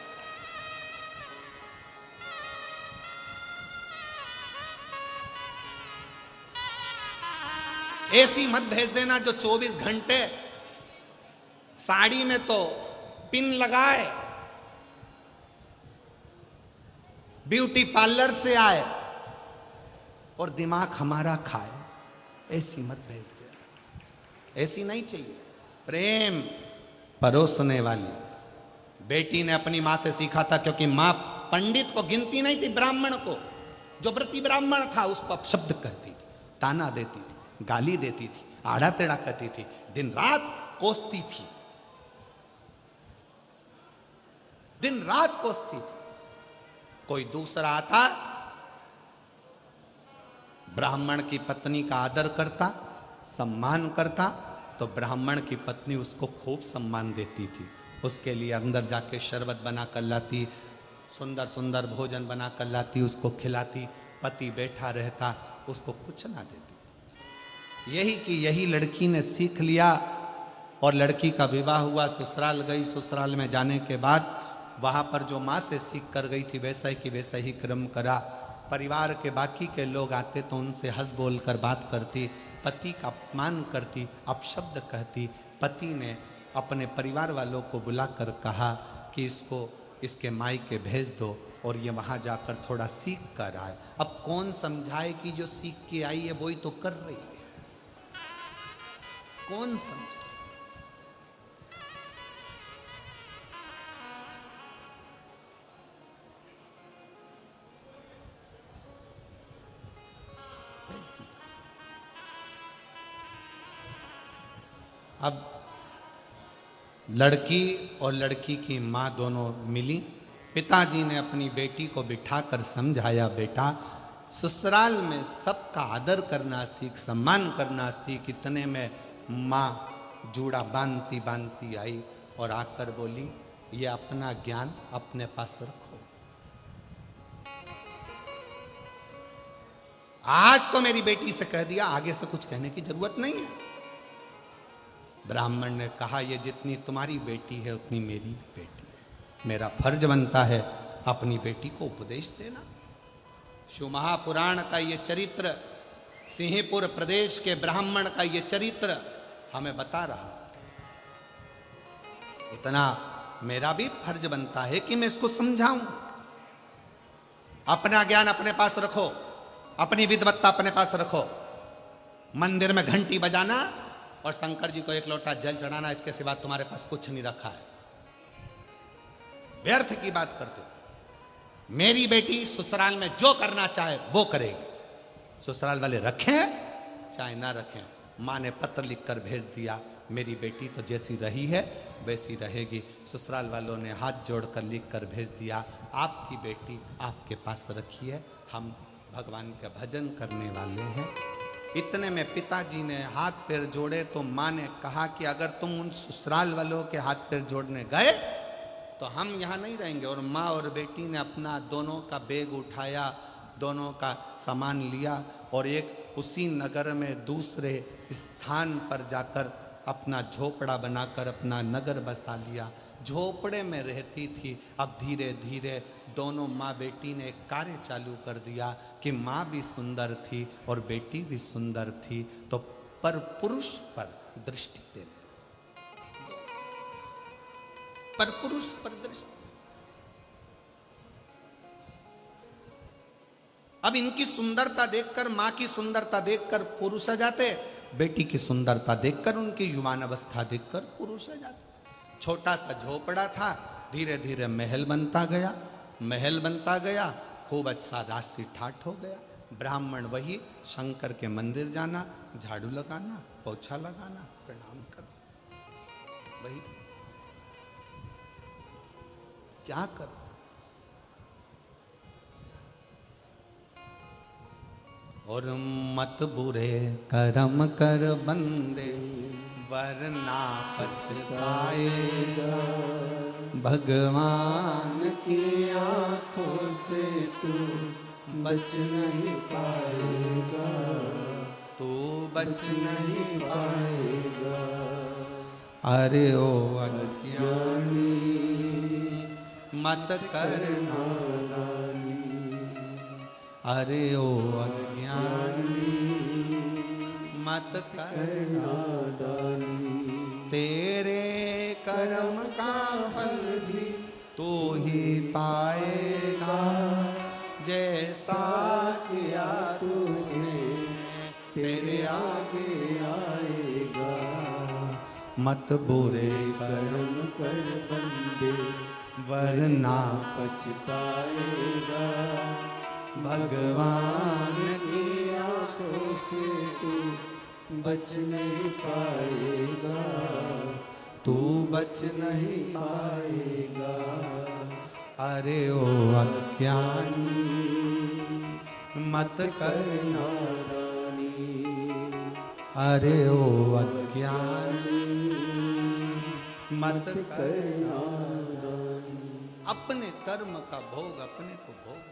ऐसी मत भेज देना जो 24 घंटे साड़ी में तो पिन लगाए, ब्यूटी पार्लर से आए और दिमाग हमारा खाए, ऐसी मत भेज दे, ऐसी नहीं चाहिए। प्रेम परोसने वाली। बेटी ने अपनी मां से सीखा था, क्योंकि मां पंडित को गिनती नहीं थी, ब्राह्मण को, जो व्रती ब्राह्मण था उसको अपशब्द कहती थी, ताना देती थी, गाली देती थी, आड़ा टेढ़ा कहती थी, दिन रात कोसती थी, दिन रात कोसती थी। कोई दूसरा आता, ब्राह्मण की पत्नी का आदर करता, सम्मान करता, तो ब्राह्मण की पत्नी उसको खूब सम्मान देती थी, उसके लिए अंदर जाके शरबत बना कर लाती, सुंदर सुंदर भोजन बना कर लाती, उसको खिलाती। पति बैठा रहता, उसको कुछ ना देती। यही लड़की ने सीख लिया और लड़की का विवाह हुआ, ससुराल गई। ससुराल में जाने के बाद वहाँ पर जो माँ से सीख कर गई थी वैसा ही कि वैसा ही क्रम करा। परिवार के बाकी के लोग आते तो उनसे हंस बोल कर बात करती, पति का अपमान करती, अपशब्द कहती। पति ने अपने परिवार वालों को बुलाकर कहा कि इसको इसके मायके भेज दो और ये वहाँ जाकर थोड़ा सीख कर आए। अब कौन समझाए कि जो सीख के आई है वही तो कर रही है, कौन समझाए? अब लड़की और लड़की की माँ दोनों मिली। पिताजी ने अपनी बेटी को बिठाकर समझाया, बेटा ससुराल में सबका आदर करना सीख, सम्मान करना सीख। इतने में माँ जूड़ा बांधती बांधती आई और आकर बोली, ये अपना ज्ञान अपने पास रखो। आज तो मेरी बेटी से कह दिया, आगे से कुछ कहने की जरूरत नहीं है। ब्राह्मण ने कहा, ये जितनी तुम्हारी बेटी है उतनी मेरी भी बेटी है, मेरा फर्ज बनता है अपनी बेटी को उपदेश देना। शिव महापुराण का ये चरित्र, सिंहपुर प्रदेश के ब्राह्मण का ये चरित्र हमें बता रहा। इतना मेरा भी फर्ज बनता है कि मैं इसको समझाऊं। अपना ज्ञान अपने पास रखो, अपनी विद्वत्ता अपने पास रखो। मंदिर में घंटी बजाना और शंकर जी को एक लोटा जल चढ़ाना, इसके सिवा तुम्हारे पास कुछ नहीं रखा है। व्यर्थ की बात करते हो। मेरी बेटी ससुराल में जो करना चाहे वो करेगी, ससुराल वाले रखें चाहे ना रखें। माँ ने पत्र लिखकर भेज दिया, मेरी बेटी तो जैसी रही है वैसी रहेगी। ससुराल वालों ने हाथ जोड़कर लिखकर भेज दिया, आपकी बेटी आपके पास रखिए, हम भगवान का भजन करने वाले हैं। इतने में पिताजी ने हाथ पैर जोड़े तो माँ ने कहा कि अगर तुम उन ससुराल वालों के हाथ पैर जोड़ने गए तो हम यहाँ नहीं रहेंगे। और माँ और बेटी ने अपना दोनों का बैग उठाया, दोनों का सामान लिया और एक उसी नगर में दूसरे स्थान पर जाकर अपना झोपड़ा बनाकर अपना नगर बसा लिया। झोपड़े में रहती थी। अब धीरे धीरे दोनों माँ बेटी ने एक कार्य चालू कर दिया कि माँ भी सुंदर थी और बेटी भी सुंदर थी, तो पर पुरुष पर दृष्टि देने, पर पुरुष पर दृष्टि। अब इनकी सुंदरता देखकर, माँ की सुंदरता देखकर पुरुष आ जाते, बेटी की सुंदरता देखकर, उनकी युवान अवस्था देखकर पुरुष आ जाते। छोटा सा झोपड़ा था, धीरे धीरे महल बनता गया, महल बनता गया, खूब अच्छा राशि ठाठ हो गया। ब्राह्मण वही शंकर के मंदिर जाना, झाड़ू लगाना, पोछा लगाना, प्रणाम करना, वही क्या करता। और मत बुरे कर्म कर बंदे वरना पछताएगा, भगवान की आंखों से तू बच नहीं पाएगा, तू बच नहीं पाएगा। अरे ओ अज्ञानी मत करना नादानी, अरे ओ अज्ञानी मत करना नादानी, तेरे कर्म का फल भी तू ही पाएगा, जैसा किया तूने तेरे आगे आएगा। मत बुरे कर्म कर बंदे वरना पछताएगा। भगवान की आंखों से तू बच नहीं पाएगा। तू बच नहीं पाएगा। अरे ओ अज्ञानी मत कर नादानी। अरे ओ अज्ञानी मत कर नादानी। अपने कर्म का भोग अपने को भोग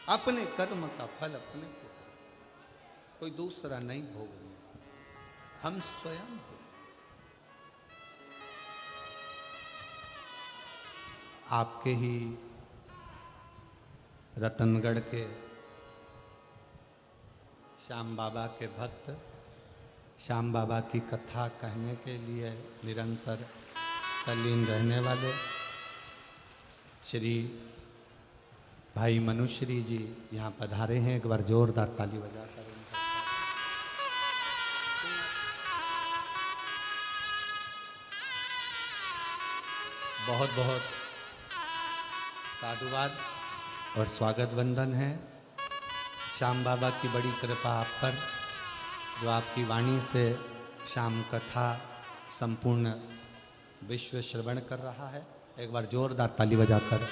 अपने कर्म का फल अपने को कोई दूसरा नहीं भोगने, हम स्वयं हो। आपके ही रतनगढ़ के श्याम बाबा के भक्त श्याम बाबा की कथा कहने के लिए निरंतर तल्लीन रहने वाले श्री भाई मनुश्री जी यहाँ पधारे हैं। एक बार जोरदार ताली बजाकर उनका बहुत बहुत साधुवाद और स्वागत वंदन है। श्याम बाबा की बड़ी कृपा आप पर, जो आपकी वाणी से श्याम कथा संपूर्ण विश्व श्रवण कर रहा है। एक बार जोरदार ताली बजाकर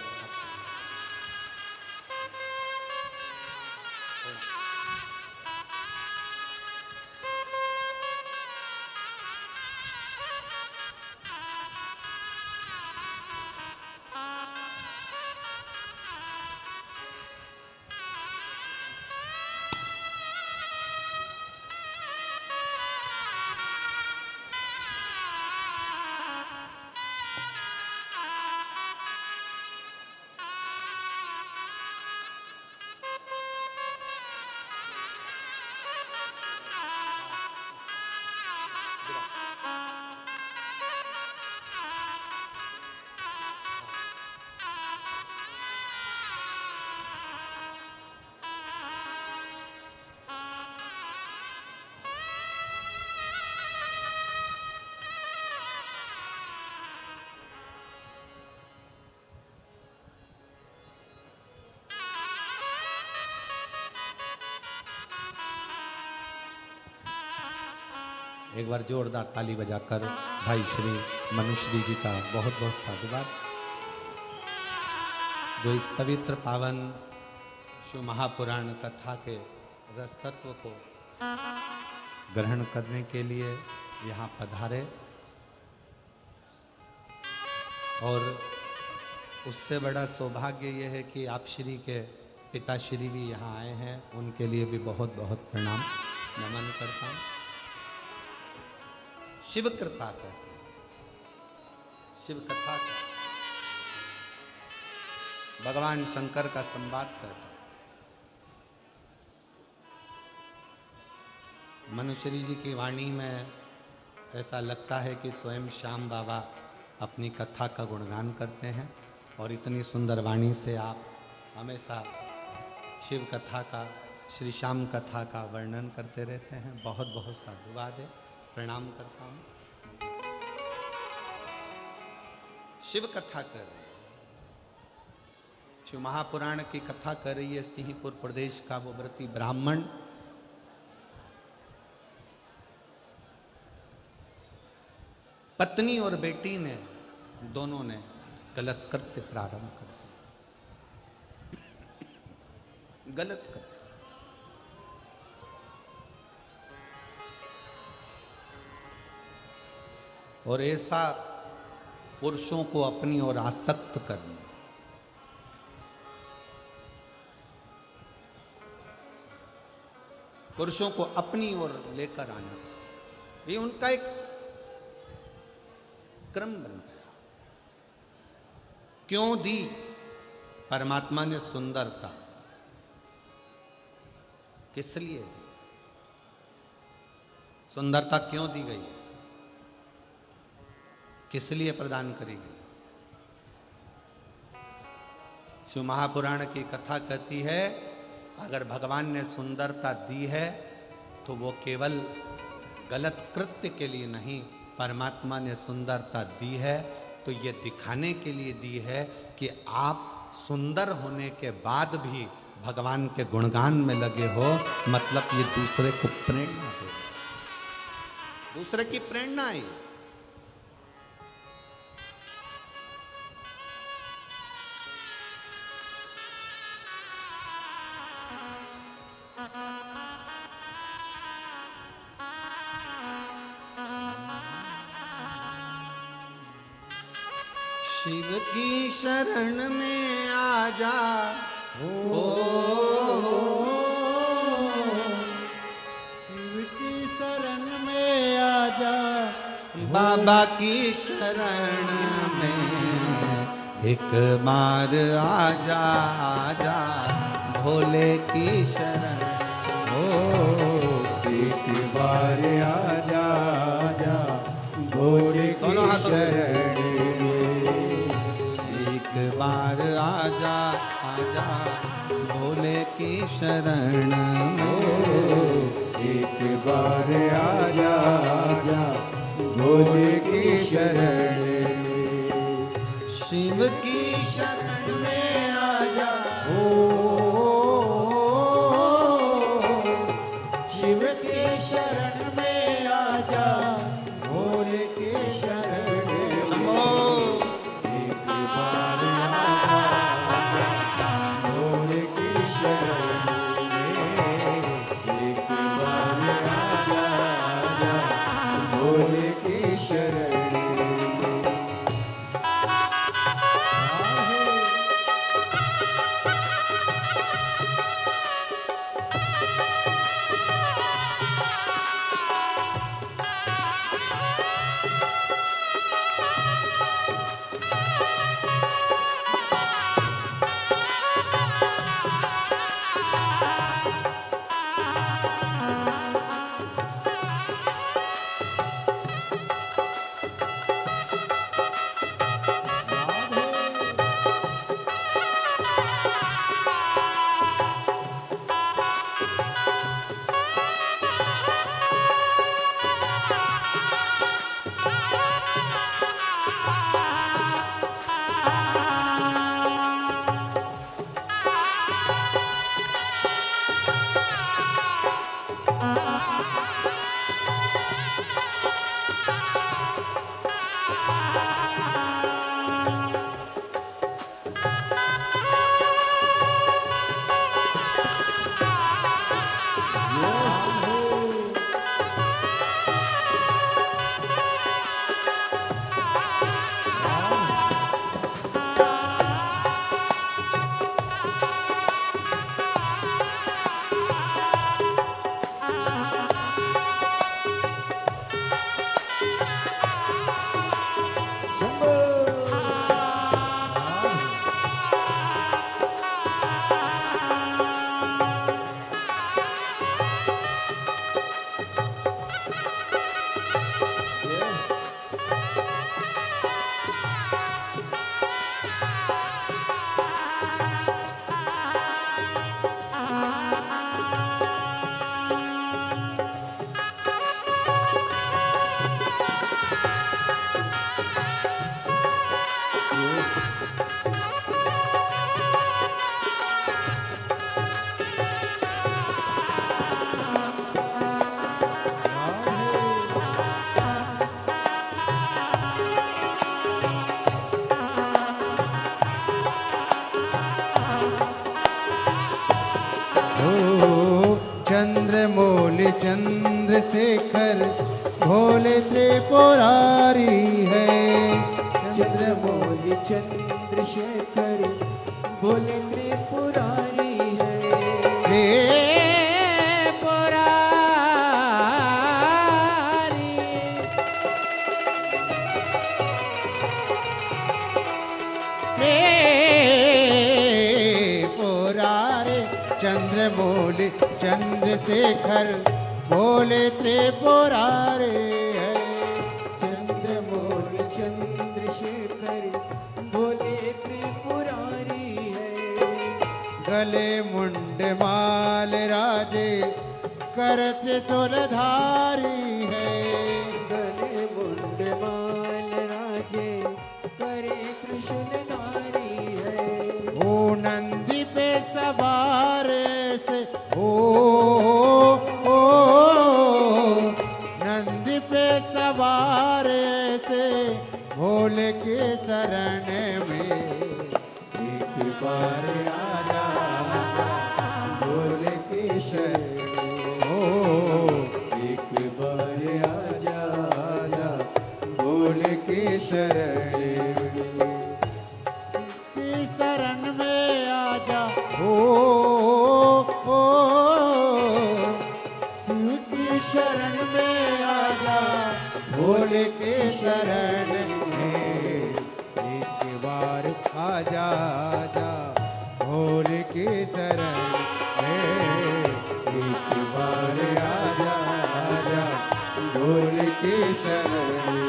एक बार जोरदार ताली बजाकर भाई श्री मनुश्री जी का बहुत बहुत साधुवाद, जो इस पवित्र पावन शिव महापुराण कथा के रस तत्व को ग्रहण करने के लिए यहाँ पधारे। और उससे बड़ा सौभाग्य ये है कि आप श्री के पिताश्री भी यहाँ आए हैं, उनके लिए भी बहुत बहुत प्रणाम नमन करता हूँ। शिव कृपा कर, शिव कथा कर, भगवान शंकर का संवाद कर। मनुश्री जी की वाणी में ऐसा लगता है कि स्वयं श्याम बाबा अपनी कथा का गुणगान करते हैं, और इतनी सुंदर वाणी से आप हमेशा शिव कथा का, श्री श्याम कथा का वर्णन करते रहते हैं। बहुत बहुत साधुवाद है, प्रणाम करता हूँ। शिव कथा कर रही है, शिव महापुराण की कथा कर रही है सिंहपुर प्रदेश का वो व्रती ब्राह्मण। पत्नी और बेटी ने दोनों ने गलत कृत्य प्रारंभ कर दिया, गलत कृत्य। और ऐसा पुरुषों को अपनी ओर आसक्त करना, पुरुषों को अपनी ओर लेकर आना, ये उनका एक क्रम बन गया। क्यों दी परमात्मा ने सुंदरता? किस लिए दी? सुंदरता क्यों दी गई? किस लिए प्रदान करी गई? शिव महापुराण की कथा कहती है, अगर भगवान ने सुंदरता दी है तो वो केवल गलत कृत्य के लिए नहीं, परमात्मा ने सुंदरता दी है तो ये दिखाने के लिए दी है कि आप सुंदर होने के बाद भी भगवान के गुणगान में लगे हो, मतलब ये दूसरे को प्रेरणा दे, दूसरे की प्रेरणा है। शिव की शरण में आ जा, शिव की शरण में आ जा, बाबा की शरण में एक बार आ जा, भोले की शरण। एक बार आ जा, भोले की शरण में। एक बार आ जा भोले की शरण में। एक बार आ जा, भोले की शरण में। शिव की शरण में आ जा, शिव के शरण में आ जा, भोले के शरण में। एक बार आ जा, भोले की शरण में। एक बार आ जा, भोले की शरण में। चंद्रमौली चंद्रशेखर भोले त्रिपुरारी है। चंद्रमौली चंद्रशेखर भोले त्रिपुरारी है। त्रिपुरारी त्रिपुरारी चंद्रमौली चंद्रशेखर भोले त्रिपुरारी है। चंद्रमौली चंद्रशेखर भोले त्रिपुरारी है। गले मुंड माल राजे करते सुरधारी है। गले मुंड माल राजे करे त्रिशूलधारी है। ओ नंदी पे सवार से ओ नंदी पे सवार से भोले के शरण में एक बार आजा भोले के शरण हो। एक बार आजा आजा भोले के शरण की शरण में आजा ओ शिव की शरण में आजा भोले के शरण में एक बार आजा आजा भोले के शरण में एक बार आजा आजा भोले के शरण में।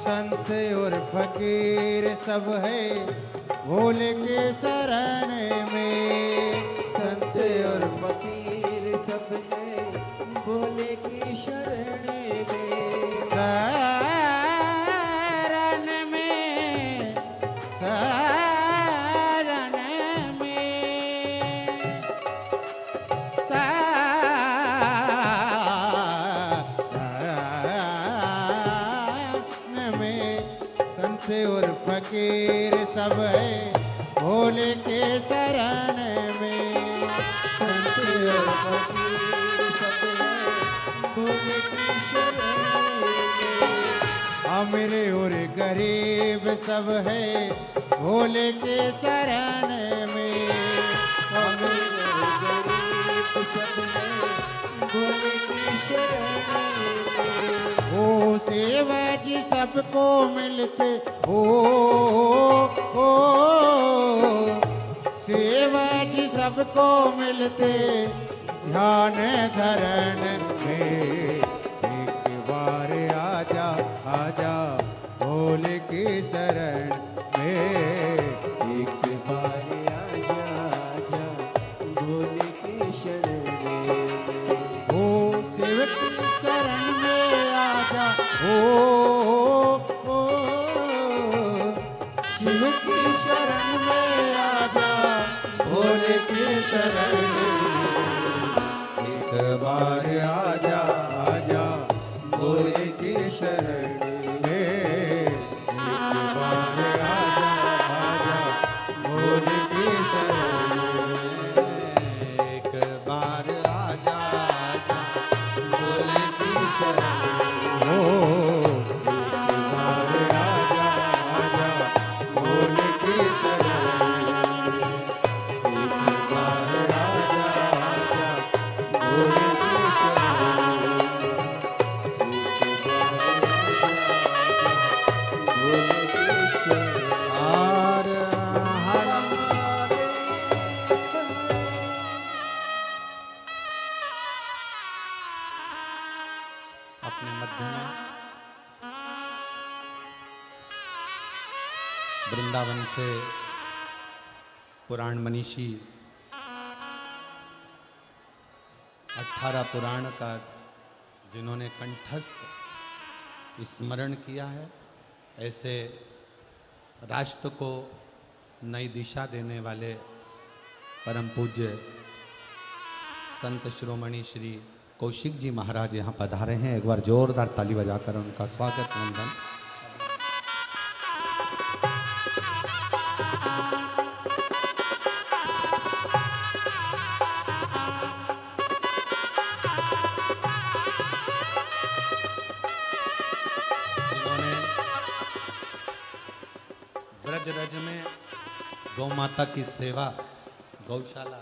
संत और फकीर सब है भोले के शरण में। संत और फकीर सब है भोले की शरण में। शरण में शरण में संत और फकीर सब है भोले के शरण में। संत और फकीर सब है भोले की शरण में। अमीर और गरीब सब है भोले के शरण में। अमीर और गरीब सब है भोले की शरण में। ओ सेवा जी सबको मिलते ओ सेवा जी सबको मिलते ध्यान धरण में। एक बार आजा आजा भोले के शरण में। एक बार आजा आजा भोले की शरण में। ओ शिव की शरण में आजा ओ शिव की शरण में आजा भोले की शरण में। एक बार आजा आजा भोले की शरण में। एक बार आजा आजा भोले की शरण में। एक बार आजा आजा भोले की शरण में। ओ एक बार आजा आजा भोले की शरण में। एक बार आजा वृंदावन से पुराण मनीषी 18 पुराण का जिन्होंने कंठस्थ स्मरण किया है, ऐसे राष्ट्र को नई दिशा देने वाले परम पूज्य संत शिरोमणि श्री कौशिक जी महाराज यहाँ पधारे हैं। एक बार जोरदार ताली बजाकर उनका स्वागत वंदन। ब्रज रज में गौ माता की सेवा, गौशाला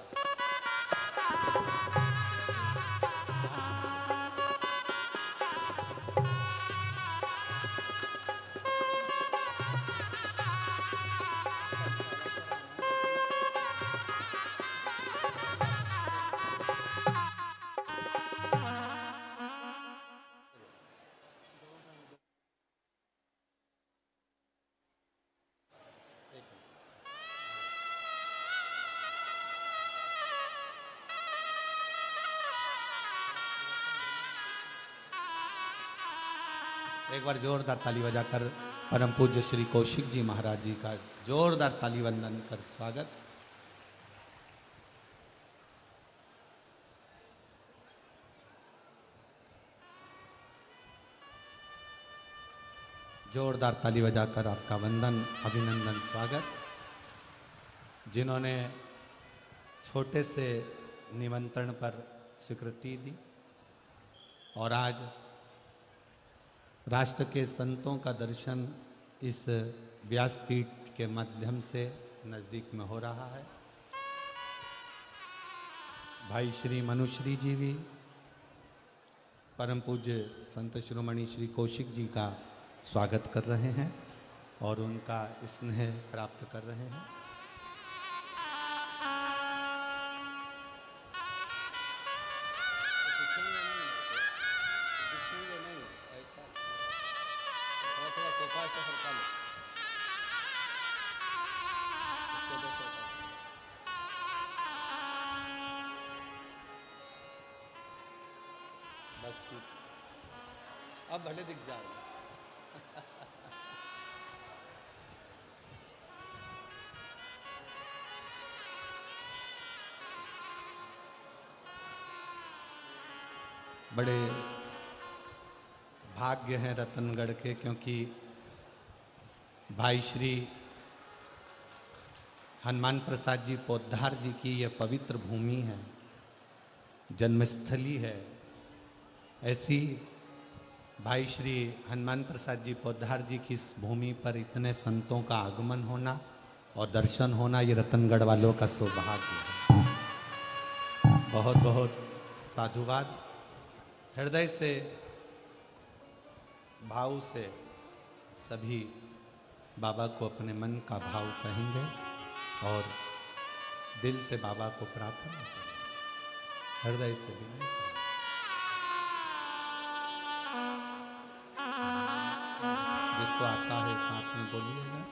एक बार जोरदार ताली बजाकर परम पूज्य श्री कौशिक जी महाराज जी का जोरदार ताली वंदन कर स्वागत। जोरदार ताली बजाकर आपका वंदन, अभिनंदन, स्वागत। जिन्होंने छोटे से निमंत्रण पर स्वीकृति दी और आज राष्ट्र के संतों का दर्शन इस व्यासपीठ के माध्यम से नज़दीक में हो रहा है। भाई श्री मनुश्री जी भी परम पूज्य संत शिरोमणि श्री कौशिक जी का स्वागत कर रहे हैं और उनका स्नेह प्राप्त कर रहे हैं। अब भले दिख जाओ। बड़े भाग्य हैं रतनगढ़ के, क्योंकि भाई श्री हनुमान प्रसाद जी पोद्दार जी की यह पवित्र भूमि है, जन्मस्थली है। ऐसी भाई श्री हनुमान प्रसाद जी पोद्दार जी की इस भूमि पर इतने संतों का आगमन होना और दर्शन होना, ये रतनगढ़ वालों का सौभाग्य है। बहुत बहुत साधुवाद। हृदय से, भाव से सभी बाबा को अपने मन का भाव कहेंगे और दिल से बाबा को प्रार्थना करेंगे, हृदय से भी नहीं। जिसको आता है साथ में बोलिएगा।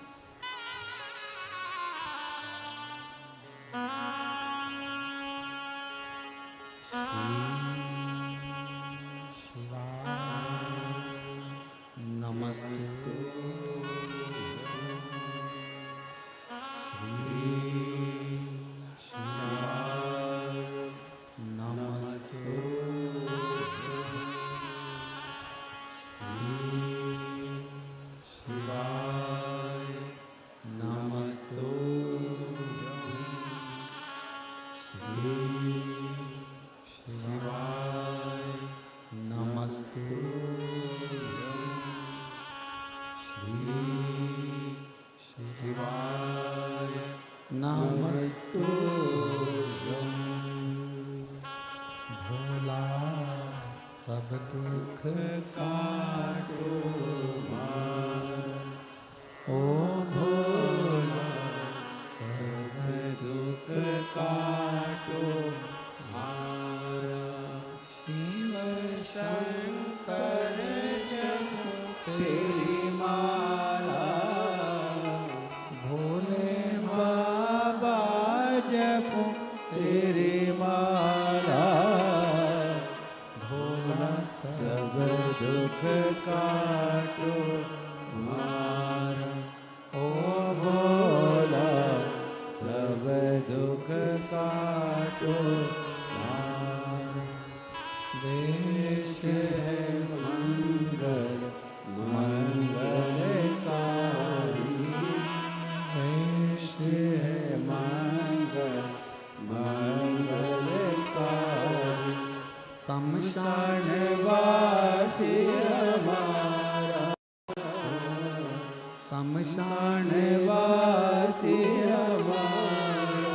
शमशान वासी हमारा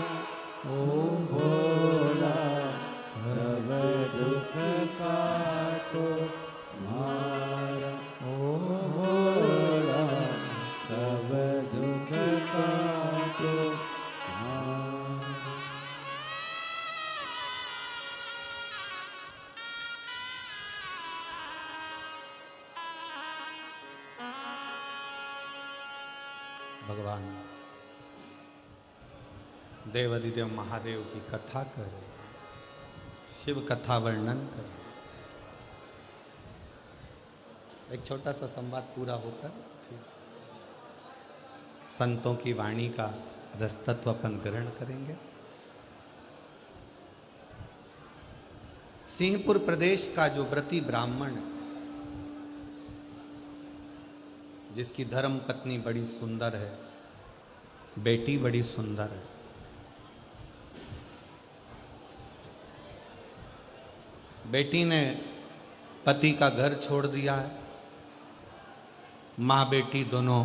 ओ भोला, सब दुख काटो मारा। ओ भोला, सब दुख काटो मारा। भगवान देवाधिदेव महादेव की कथा करें, शिव कथा वर्णन करें। एक छोटा सा संवाद पूरा होकर फिर संतों की वाणी का रसतत्व अपन ग्रहण करेंगे। सिंहपुर प्रदेश का जो व्रती ब्राह्मण है, जिसकी धर्म पत्नी बड़ी सुंदर है, बेटी बड़ी सुंदर है, बेटी ने पति का घर छोड़ दिया है। माँ बेटी दोनों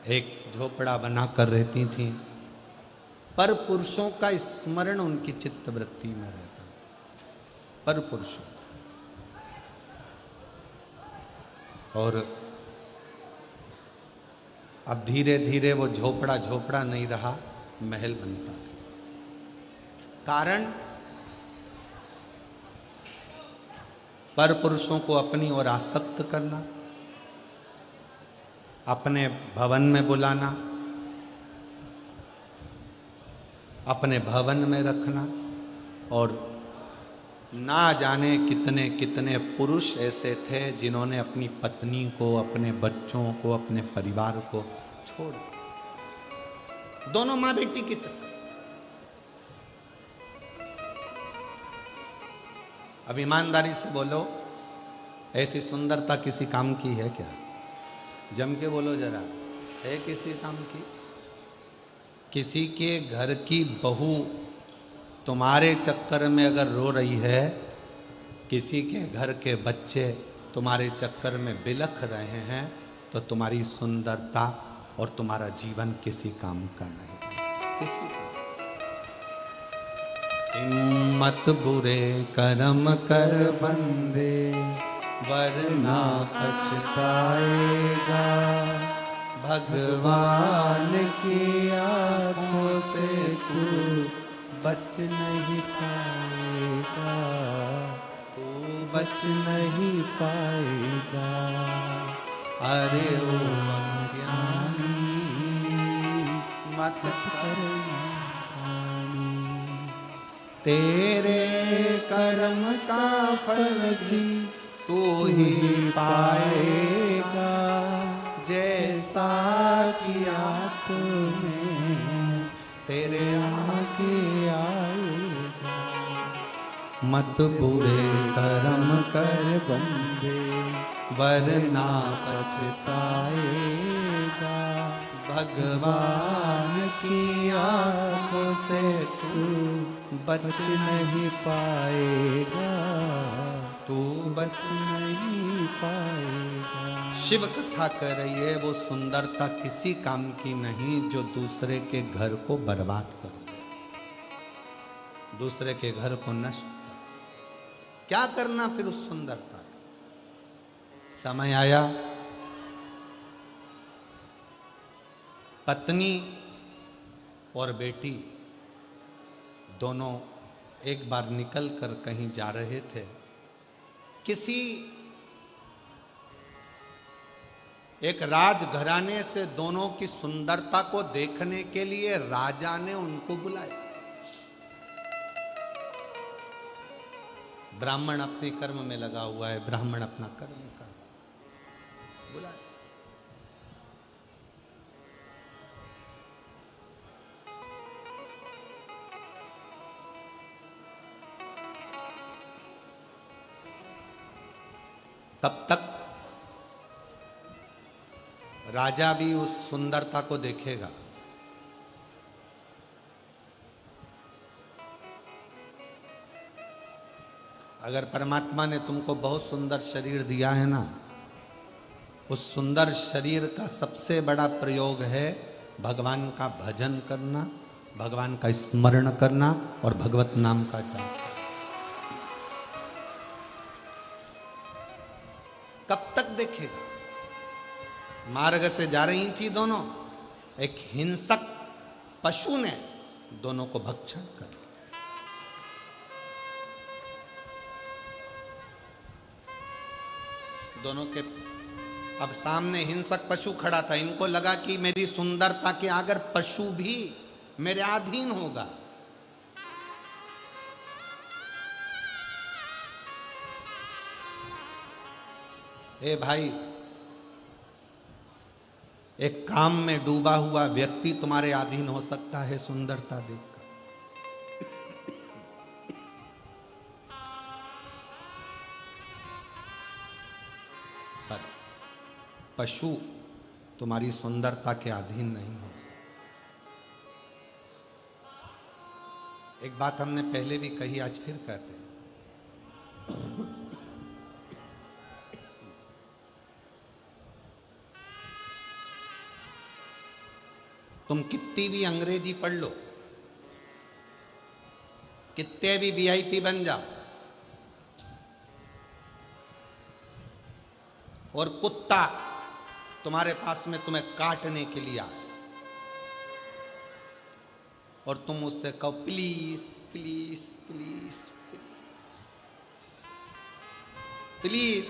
एक झोपड़ा बनाकर रहती थीं, पर पुरुषों का स्मरण उनकी चित्तवृत्ति में रहता है। पर पुरुषों और अब धीरे धीरे वो झोपड़ा झोपड़ा नहीं रहा, महल बनता गया। कारण पर पुरुषों को अपनी ओर आसक्त करना, अपने भवन में बुलाना, अपने भवन में रखना, और ना जाने कितने कितने पुरुष ऐसे थे जिन्होंने अपनी पत्नी को, अपने बच्चों को, अपने परिवार को छोड़, दोनों मां बेटी के चक्कर। अब ईमानदारी से बोलो, ऐसी सुंदरता किसी काम की है क्या? जम के बोलो जरा, है किसी काम की? किसी के घर की बहू तुम्हारे चक्कर में अगर रो रही है, किसी के घर के बच्चे तुम्हारे चक्कर में बिलख रहे हैं, तो तुम्हारी सुंदरता और तुम्हारा जीवन किसी काम का नहीं, किसी का। हिम्मत बुरे कर्म कर बंदे, वरना पछताएगा। भगवान की आंखों से तू बच नहीं पाएगा, तू बच नहीं पाएगा। अरे ओ अज्ञानी मत करना, तेरे कर्म का फल भी तू ही पाएगा, जैसा किया तूने तेरे आगे आएगा। मत बुरे कर्म कर बंदे, वरना पछताएगा। भगवान की आंखों से तू बच नहीं पाएगा, तू बच नहीं पाएगा। शिव कथा कर रही है, वो सुंदरता किसी काम की नहीं जो दूसरे के घर को बर्बाद कर दे, दूसरे के घर को नष्ट कर। क्या करना फिर उस सुंदरता का? समय आया, पत्नी और बेटी दोनों एक बार निकल कर कहीं जा रहे थे। किसी एक राजघराने से दोनों की सुंदरता को देखने के लिए राजा ने उनको बुलाया। ब्राह्मण अपने कर्म में लगा हुआ है, ब्राह्मण अपना कर्म कर बुलाया। तब तक राजा भी उस सुंदरता को देखेगा। अगर परमात्मा ने तुमको बहुत सुंदर शरीर दिया है ना, उस सुंदर शरीर का सबसे बड़ा प्रयोग है भगवान का भजन करना, भगवान का स्मरण करना और भगवत नाम का जाप। कब तक देखेगा? मार्ग से जा रही थी दोनों, एक हिंसक पशु ने दोनों को भक्षण कर लिया। दोनों के अब सामने हिंसक पशु खड़ा था। इनको लगा कि मेरी सुंदरता के अगर पशु भी मेरे अधीन होगा। ए भाई, एक काम में डूबा हुआ व्यक्ति तुम्हारे अधीन हो सकता है सुंदरता देखकर। पर पशु तुम्हारी सुंदरता के अधीन नहीं हो सकता। एक बात हमने पहले भी कही, आज फिर कहते हैं। तुम कितनी भी अंग्रेजी पढ़ लो, कितने भी वीआईपी बन जाओ, और कुत्ता तुम्हारे पास में तुम्हें काटने के लिए आए और तुम उससे कहो please please please please please,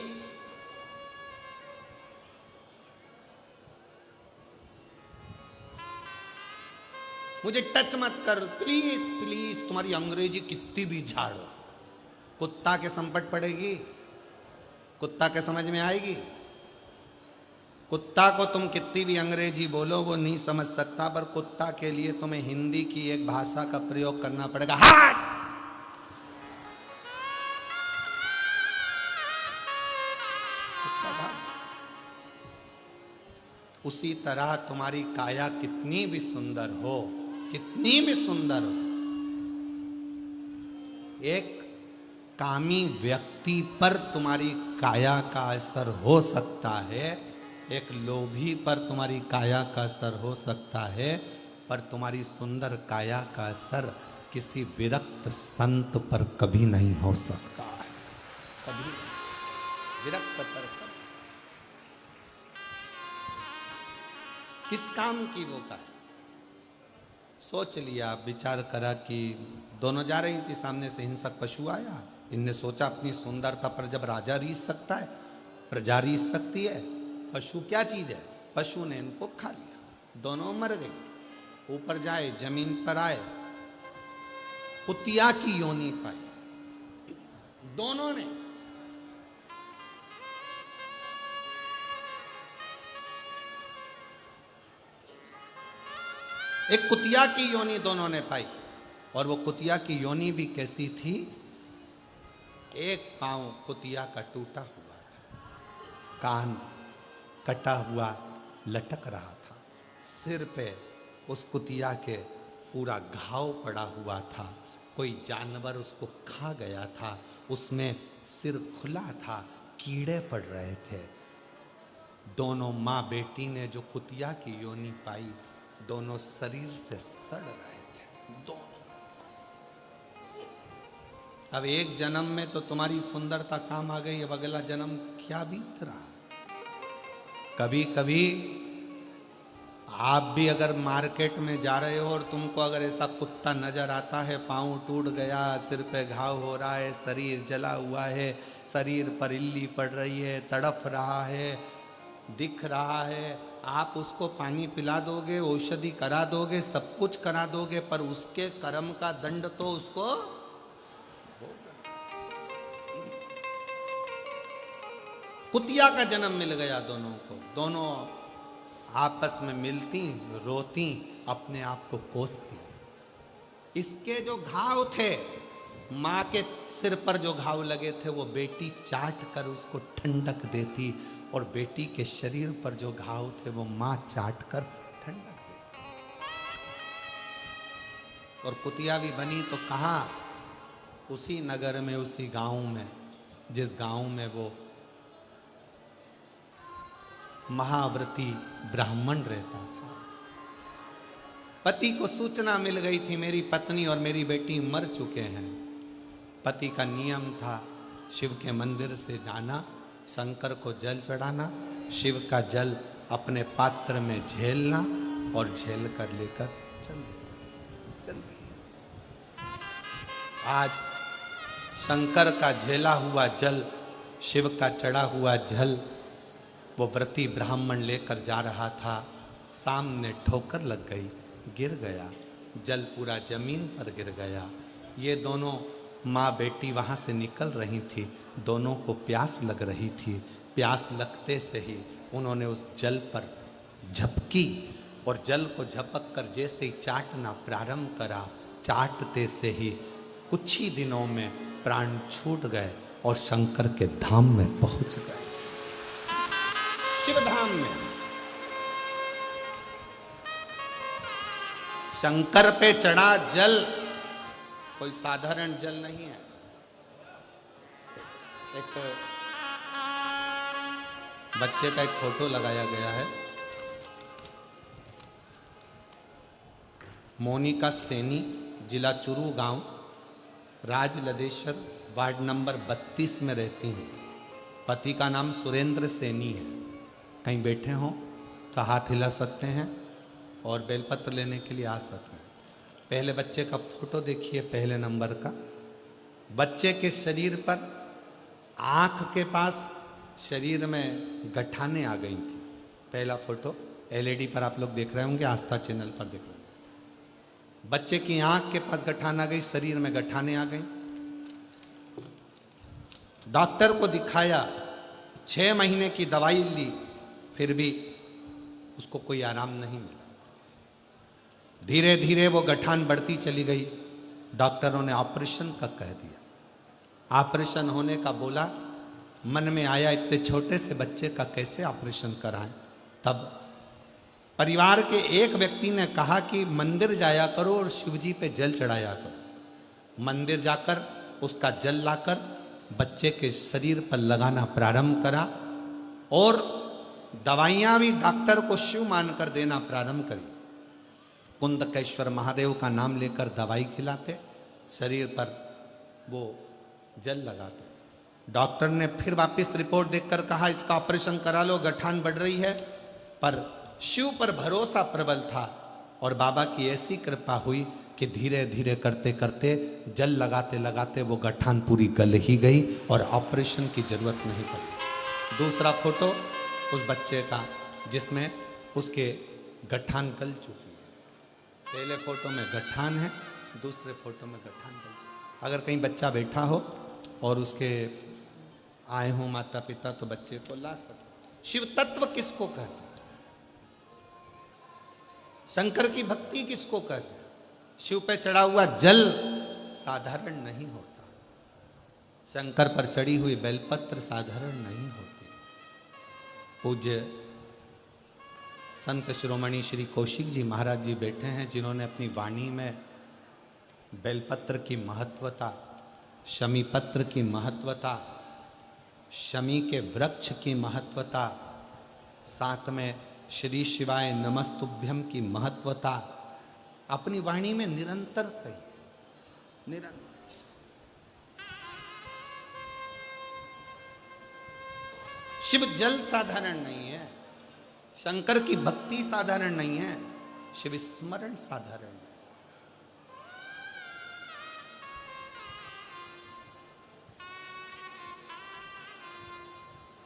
मुझे टच मत कर, प्लीज प्लीज, तुम्हारी अंग्रेजी कितनी भी झाड़ो, कुत्ता के संपट पड़ेगी? कुत्ता के समझ में आएगी? कुत्ता को तुम कितनी भी अंग्रेजी बोलो वो नहीं समझ सकता, पर कुत्ता के लिए तुम्हें हिंदी की एक भाषा का प्रयोग करना पड़ेगा। हट! उसी तरह तुम्हारी काया कितनी भी सुंदर हो, कितनी भी सुंदर हो, एक कामी व्यक्ति पर तुम्हारी काया का असर हो सकता है, एक लोभी पर तुम्हारी काया का असर हो सकता है, पर तुम्हारी सुंदर काया का असर किसी विरक्त संत पर कभी नहीं हो सकता है। कभी विरक्त पर कभी। किस काम की वो का है? सोच लिया, विचार करा कि दोनों जा रही थी, सामने से हिंसक पशु आया। इनने सोचा अपनी सुंदरता पर जब राजा रीझ सकता है, प्रजा रीझ सकती है, पशु क्या चीज है? पशु ने इनको खा लिया, दोनों मर गए। ऊपर जाए, जमीन पर आए, कुतिया की योनि पाई दोनों ने। एक कुतिया की योनि दोनों ने पाई, और वो कुतिया की योनि भी कैसी थी? एक पांव कुतिया का टूटा हुआ था, कान कटा हुआ लटक रहा था, सिर पे उस कुतिया के पूरा घाव पड़ा हुआ था, कोई जानवर उसको खा गया था, उसमें सिर खुला था, कीड़े पड़ रहे थे। दोनों माँ बेटी ने जो कुतिया की योनि पाई, दोनों शरीर से सड़ रहे थे, दोनों। अब एक जन्म में तो तुम्हारी सुंदरता काम आ गई, अब अगला जन्म क्या बीत रहा। कभी कभी आप भी अगर मार्केट में जा रहे हो और तुमको अगर ऐसा कुत्ता नजर आता है, पाँव टूट गया, सिर पे घाव हो रहा है, शरीर जला हुआ है, शरीर पर इल्ली पड़ रही है, तड़फ रहा है, दिख रहा है, आप उसको पानी पिला दोगे, औषधि करा दोगे, सब कुछ करा दोगे, पर उसके कर्म का दंड तो उसको कुतिया का जन्म मिल गया दोनों को। दोनों आपस में मिलती, रोती, अपने आप को कोसती। इसके जो घाव थे, माँ के सिर पर जो घाव लगे थे, वो बेटी चाट कर उसको ठंडक देती, और बेटी के शरीर पर जो घाव थे वो माँ चाट कर ठंडक देती। और कुतिया भी बनी तो कहाँ? उसी नगर में, उसी गांव में, जिस गांव में वो महाव्रती ब्राह्मण रहता था। पति को सूचना मिल गई थी मेरी पत्नी और मेरी बेटी मर चुके हैं। पति का नियम था शिव के मंदिर से जाना, शंकर को जल चढ़ाना, शिव का जल अपने पात्र में झेलना और झेल कर लेकर चल। आज शंकर का झेला हुआ जल, शिव का चढ़ा हुआ जल वो व्रती ब्राह्मण लेकर जा रहा था। सामने ठोकर लग गई, गिर गया, जल पूरा जमीन पर गिर गया। ये दोनों माँ बेटी वहाँ से निकल रही थी, दोनों को प्यास लग रही थी। प्यास लगते से ही उन्होंने उस जल पर झपकी और जल को झपक कर जैसे ही चाटना प्रारंभ करा, चाटते से ही कुछ ही दिनों में प्राण छूट गए और शंकर के धाम में पहुंच गए, शिव धाम में। शंकर पे चढ़ा जल कोई साधारण जल नहीं है। एक बच्चे का एक फोटो लगाया गया है। मोनिका सैनी, जिला चुरू गांव, राज लदेश्वर, वार्ड नंबर 32 में रहती हैं। पति का नाम सुरेंद्र सैनी है। कहीं बैठे हों तो हाथ हिला सकते हैं और बेलपत्र लेने के लिए आ सकते हैं। पहले बच्चे का फोटो देखिए, पहले नंबर का। बच्चे के शरीर पर, आँख के पास, शरीर में गठाने आ गई थी। पहला फोटो एलईडी पर आप लोग देख रहे होंगे, आस्था चैनल पर देख रहे होंगे। बच्चे की आँख के पास गठान आ गई, शरीर में गठाने आ गई। डॉक्टर को दिखाया, 6 महीने की दवाई ली, फिर भी उसको कोई आराम नहीं मिला। धीरे धीरे वो गठान बढ़ती चली गई। डॉक्टरों ने ऑपरेशन का कह दिया। ऑपरेशन होने का बोला, मन में आया इतने छोटे से बच्चे का कैसे ऑपरेशन कराएं। तब परिवार के एक व्यक्ति ने कहा कि मंदिर जाया करो और शिवजी पे जल चढ़ाया करो। मंदिर जाकर उसका जल लाकर बच्चे के शरीर पर लगाना प्रारंभ करा और दवाइयां भी डॉक्टर को शिव मानकर देना प्रारंभ करी। कुंदकेश्वर महादेव का नाम लेकर दवाई खिलाते, शरीर पर वो जल लगाते। डॉक्टर ने फिर वापस रिपोर्ट देखकर कहा इसका ऑपरेशन करा लो, गठान बढ़ रही है। पर शिव पर भरोसा प्रबल था और बाबा की ऐसी कृपा हुई कि धीरे धीरे करते करते जल लगाते लगाते वो गठान पूरी गल ही गई और ऑपरेशन की जरूरत नहीं पड़ी। दूसरा फोटो उस बच्चे का जिसमें उसके गठान गल चुकी है। पहले फोटो में गठान है, दूसरे फोटो में गठान गल चुकी है। अगर कहीं बच्चा बैठा हो और उसके आए हों माता पिता तो बच्चे को ला सकते। शिव तत्व किसको कहते हैं? शंकर की भक्ति किसको कहते हैं? शिव पे चढ़ा हुआ जल साधारण नहीं होता, शंकर पर चढ़ी हुई बेलपत्र साधारण नहीं होती। पूज्य संत शिरोमणि श्री कौशिक जी महाराज जी बैठे हैं, जिन्होंने अपनी वाणी में बेलपत्र की महत्वता, शमी पत्र की महत्वता, शमी के वृक्ष की महत्वता, साथ में श्री शिवाय नमस्तुभ्यम की महत्वता अपनी वाणी में निरंतर कही। निरंतर शिव जल साधारण नहीं है, शंकर की भक्ति साधारण नहीं है, शिव स्मरण साधारण है।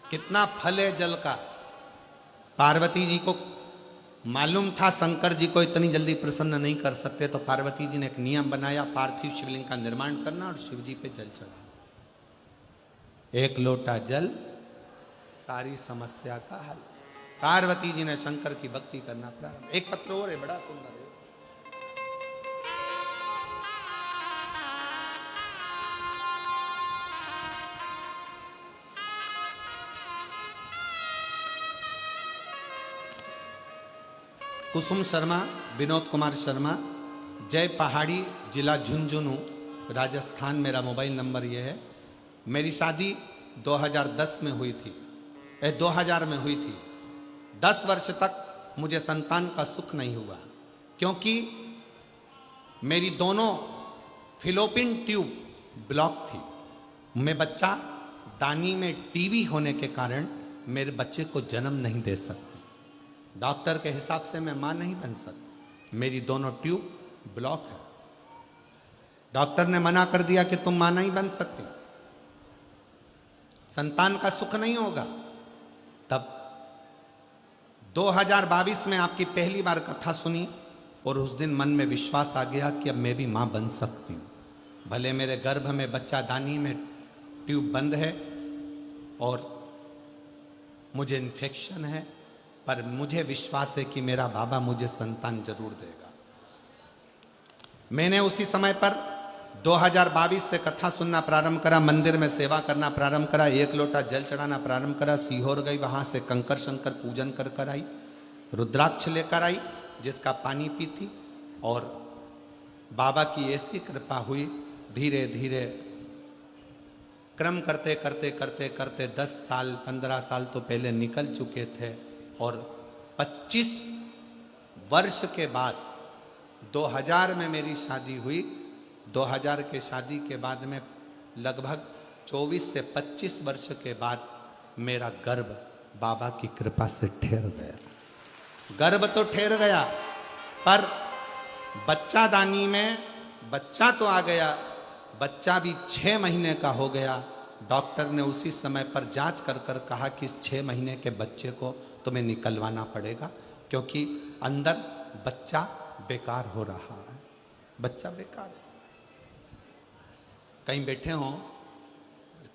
कितना फल है जल का। पार्वती जी को मालूम था शंकर जी को इतनी जल्दी प्रसन्न नहीं कर सकते, तो पार्वती जी ने एक नियम बनाया, पार्थिव शिवलिंग का निर्माण करना और शिव जी पे जल चढ़ाना। 1 लोटा जल सारी समस्या का हल। पार्वती जी ने शंकर की भक्ति करना प्रारंभ। एक पत्र और है, बड़ा सुंदर है। कुसुम शर्मा, विनोद कुमार शर्मा, जय पहाड़ी, जिला झुंझुनू, राजस्थान। मेरा मोबाइल नंबर ये है। मेरी शादी 2010 में हुई थी, 2000 में हुई थी। 10 वर्ष तक मुझे संतान का सुख नहीं हुआ, क्योंकि मेरी दोनों फिलोपिन ट्यूब ब्लॉक थी। मैं बच्चा दानी में टीवी होने के कारण मेरे बच्चे को जन्म नहीं दे सकती। डॉक्टर के हिसाब से मैं मां नहीं बन सकती, मेरी दोनों ट्यूब ब्लॉक है। डॉक्टर ने मना कर दिया कि तुम मां नहीं बन सकती, संतान का सुख नहीं होगा। तब 2022 में आपकी पहली बार कथा सुनी और उस दिन मन में विश्वास आ गया कि अब मैं भी मां बन सकती हूँ। भले मेरे गर्भ में बच्चा दानी में ट्यूब बंद है और मुझे इन्फेक्शन है, पर मुझे विश्वास है कि मेरा बाबा मुझे संतान जरूर देगा। मैंने उसी समय पर 2022 से कथा सुनना प्रारंभ करा, मंदिर में सेवा करना प्रारंभ करा, 1 लोटा जल चढ़ाना प्रारंभ करा। सीहोर गई, वहां से कंकर शंकर पूजन कर आई, रुद्राक्ष लेकर आई जिसका पानी पी थी, और बाबा की ऐसी कृपा हुई, धीरे धीरे क्रम करते करते करते करते 10 साल 15 साल तो पहले निकल चुके थे, और 25 वर्ष के बाद 2000 में मेरी शादी हुई। 2000 के शादी के बाद में लगभग 24 से 25 वर्ष के बाद मेरा गर्भ बाबा की कृपा से ठहर गया। गर्भ तो ठहर गया, पर बच्चा दानी में बच्चा तो आ गया, बच्चा भी 6 महीने का हो गया। डॉक्टर ने उसी समय पर जांच कर कर कहा कि 6 महीने के बच्चे को तुम्हें निकलवाना पड़ेगा, क्योंकि अंदर बच्चा बेकार हो रहा है, बच्चा बेकार। कहीं बैठे हो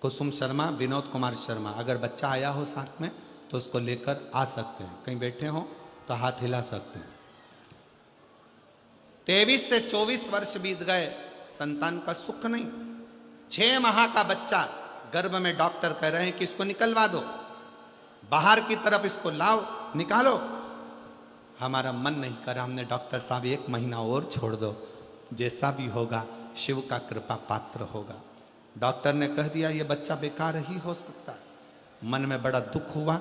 कुसुम शर्मा, विनोद कुमार शर्मा, अगर बच्चा आया हो साथ में तो उसको लेकर आ सकते हैं। कहीं बैठे हो तो हाथ हिला सकते हैं। 23 से 24 वर्ष बीत गए, संतान का सुख नहीं। 6 माह का बच्चा गर्भ में, डॉक्टर कह रहे हैं कि इसको निकलवा दो, बाहर की तरफ इसको लाओ, निकालो। हमारा मन नहीं करा, हमने डॉक्टर साहब 1 महीना और छोड़ दो, जैसा भी होगा शिव का कृपा पात्र होगा। डॉक्टर ने कह दिया ये बच्चा बेकार ही हो सकता है। मन में बड़ा दुख हुआ।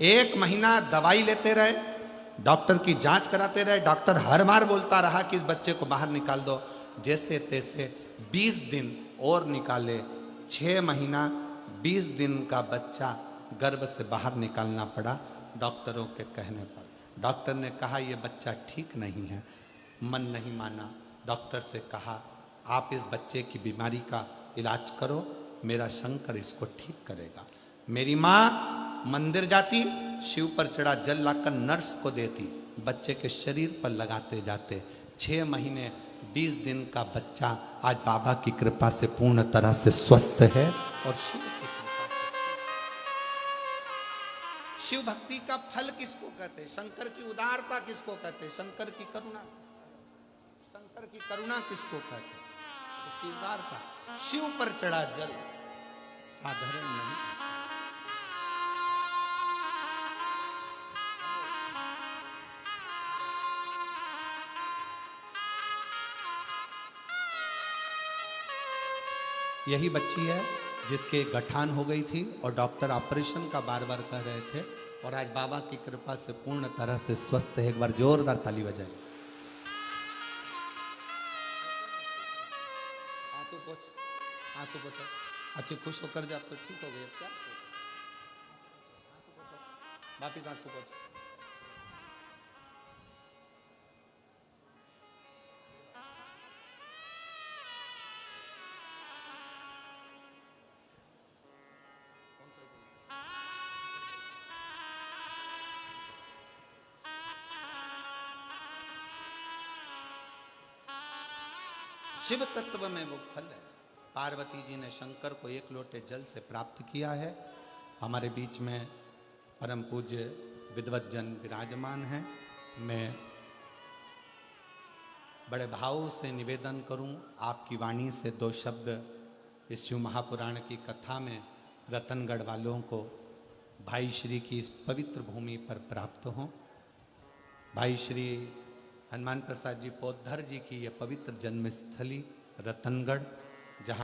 1 महीना दवाई लेते रहे, डॉक्टर की जांच कराते रहे। डॉक्टर हर बार बोलता रहा कि इस बच्चे को बाहर निकाल दो। जैसे तैसे 20 दिन और निकाले, 6 महीना 20 दिन का बच्चा गर्भ से बाहर निकालना पड़ा डॉक्टरों के कहने पर। डॉक्टर ने कहा ये बच्चा ठीक नहीं है। मन नहीं माना, डॉक्टर से कहा आप इस बच्चे की बीमारी का इलाज करो, मेरा शंकर इसको ठीक करेगा। मेरी माँ मंदिर जाती, शिव पर चढ़ा जल लाकर नर्स को देती, बच्चे के शरीर पर लगाते जाते। 6 महीने 20 दिन का बच्चा आज बाबा की कृपा से पूर्ण तरह से स्वस्थ है, और शिव की कृपा से। शिव भक्ति का फल किसको कहते हैं? शंकर की उदारता किसको कहते हैं? शंकर की करुणा। शंकर की करुणा किसको कहते हैं? उसकी उदारता। शिव पर चढ़ा जल साधारण नहीं। यही बच्ची है जिसके गठान हो गई थी और डॉक्टर ऑपरेशन का बार बार कह रहे थे, और आज बाबा की कृपा से पूर्ण तरह से स्वस्थ है। एक बार जोरदार ताली बजाए। आंसू पोछो। अच्छे खुश होकर जा तो ठीक हो गए। क्या वापिस आंसू पोछो। शिव तत्व में वो फल है। पार्वती जी ने शंकर को 1 लोटे जल से प्राप्त किया है। हमारे बीच में परम पूज्य विद्वत जन विराजमान हैं। मैं बड़े भाव से निवेदन करूं, आपकी वाणी से 2 शब्द इस शिव महापुराण की कथा में रतनगढ़ वालों को भाई श्री की इस पवित्र भूमि पर प्राप्त हों। भाई श्री हनुमान प्रसाद जी पोद्दार जी की यह पवित्र जन्मस्थली रतनगढ़, जहाँ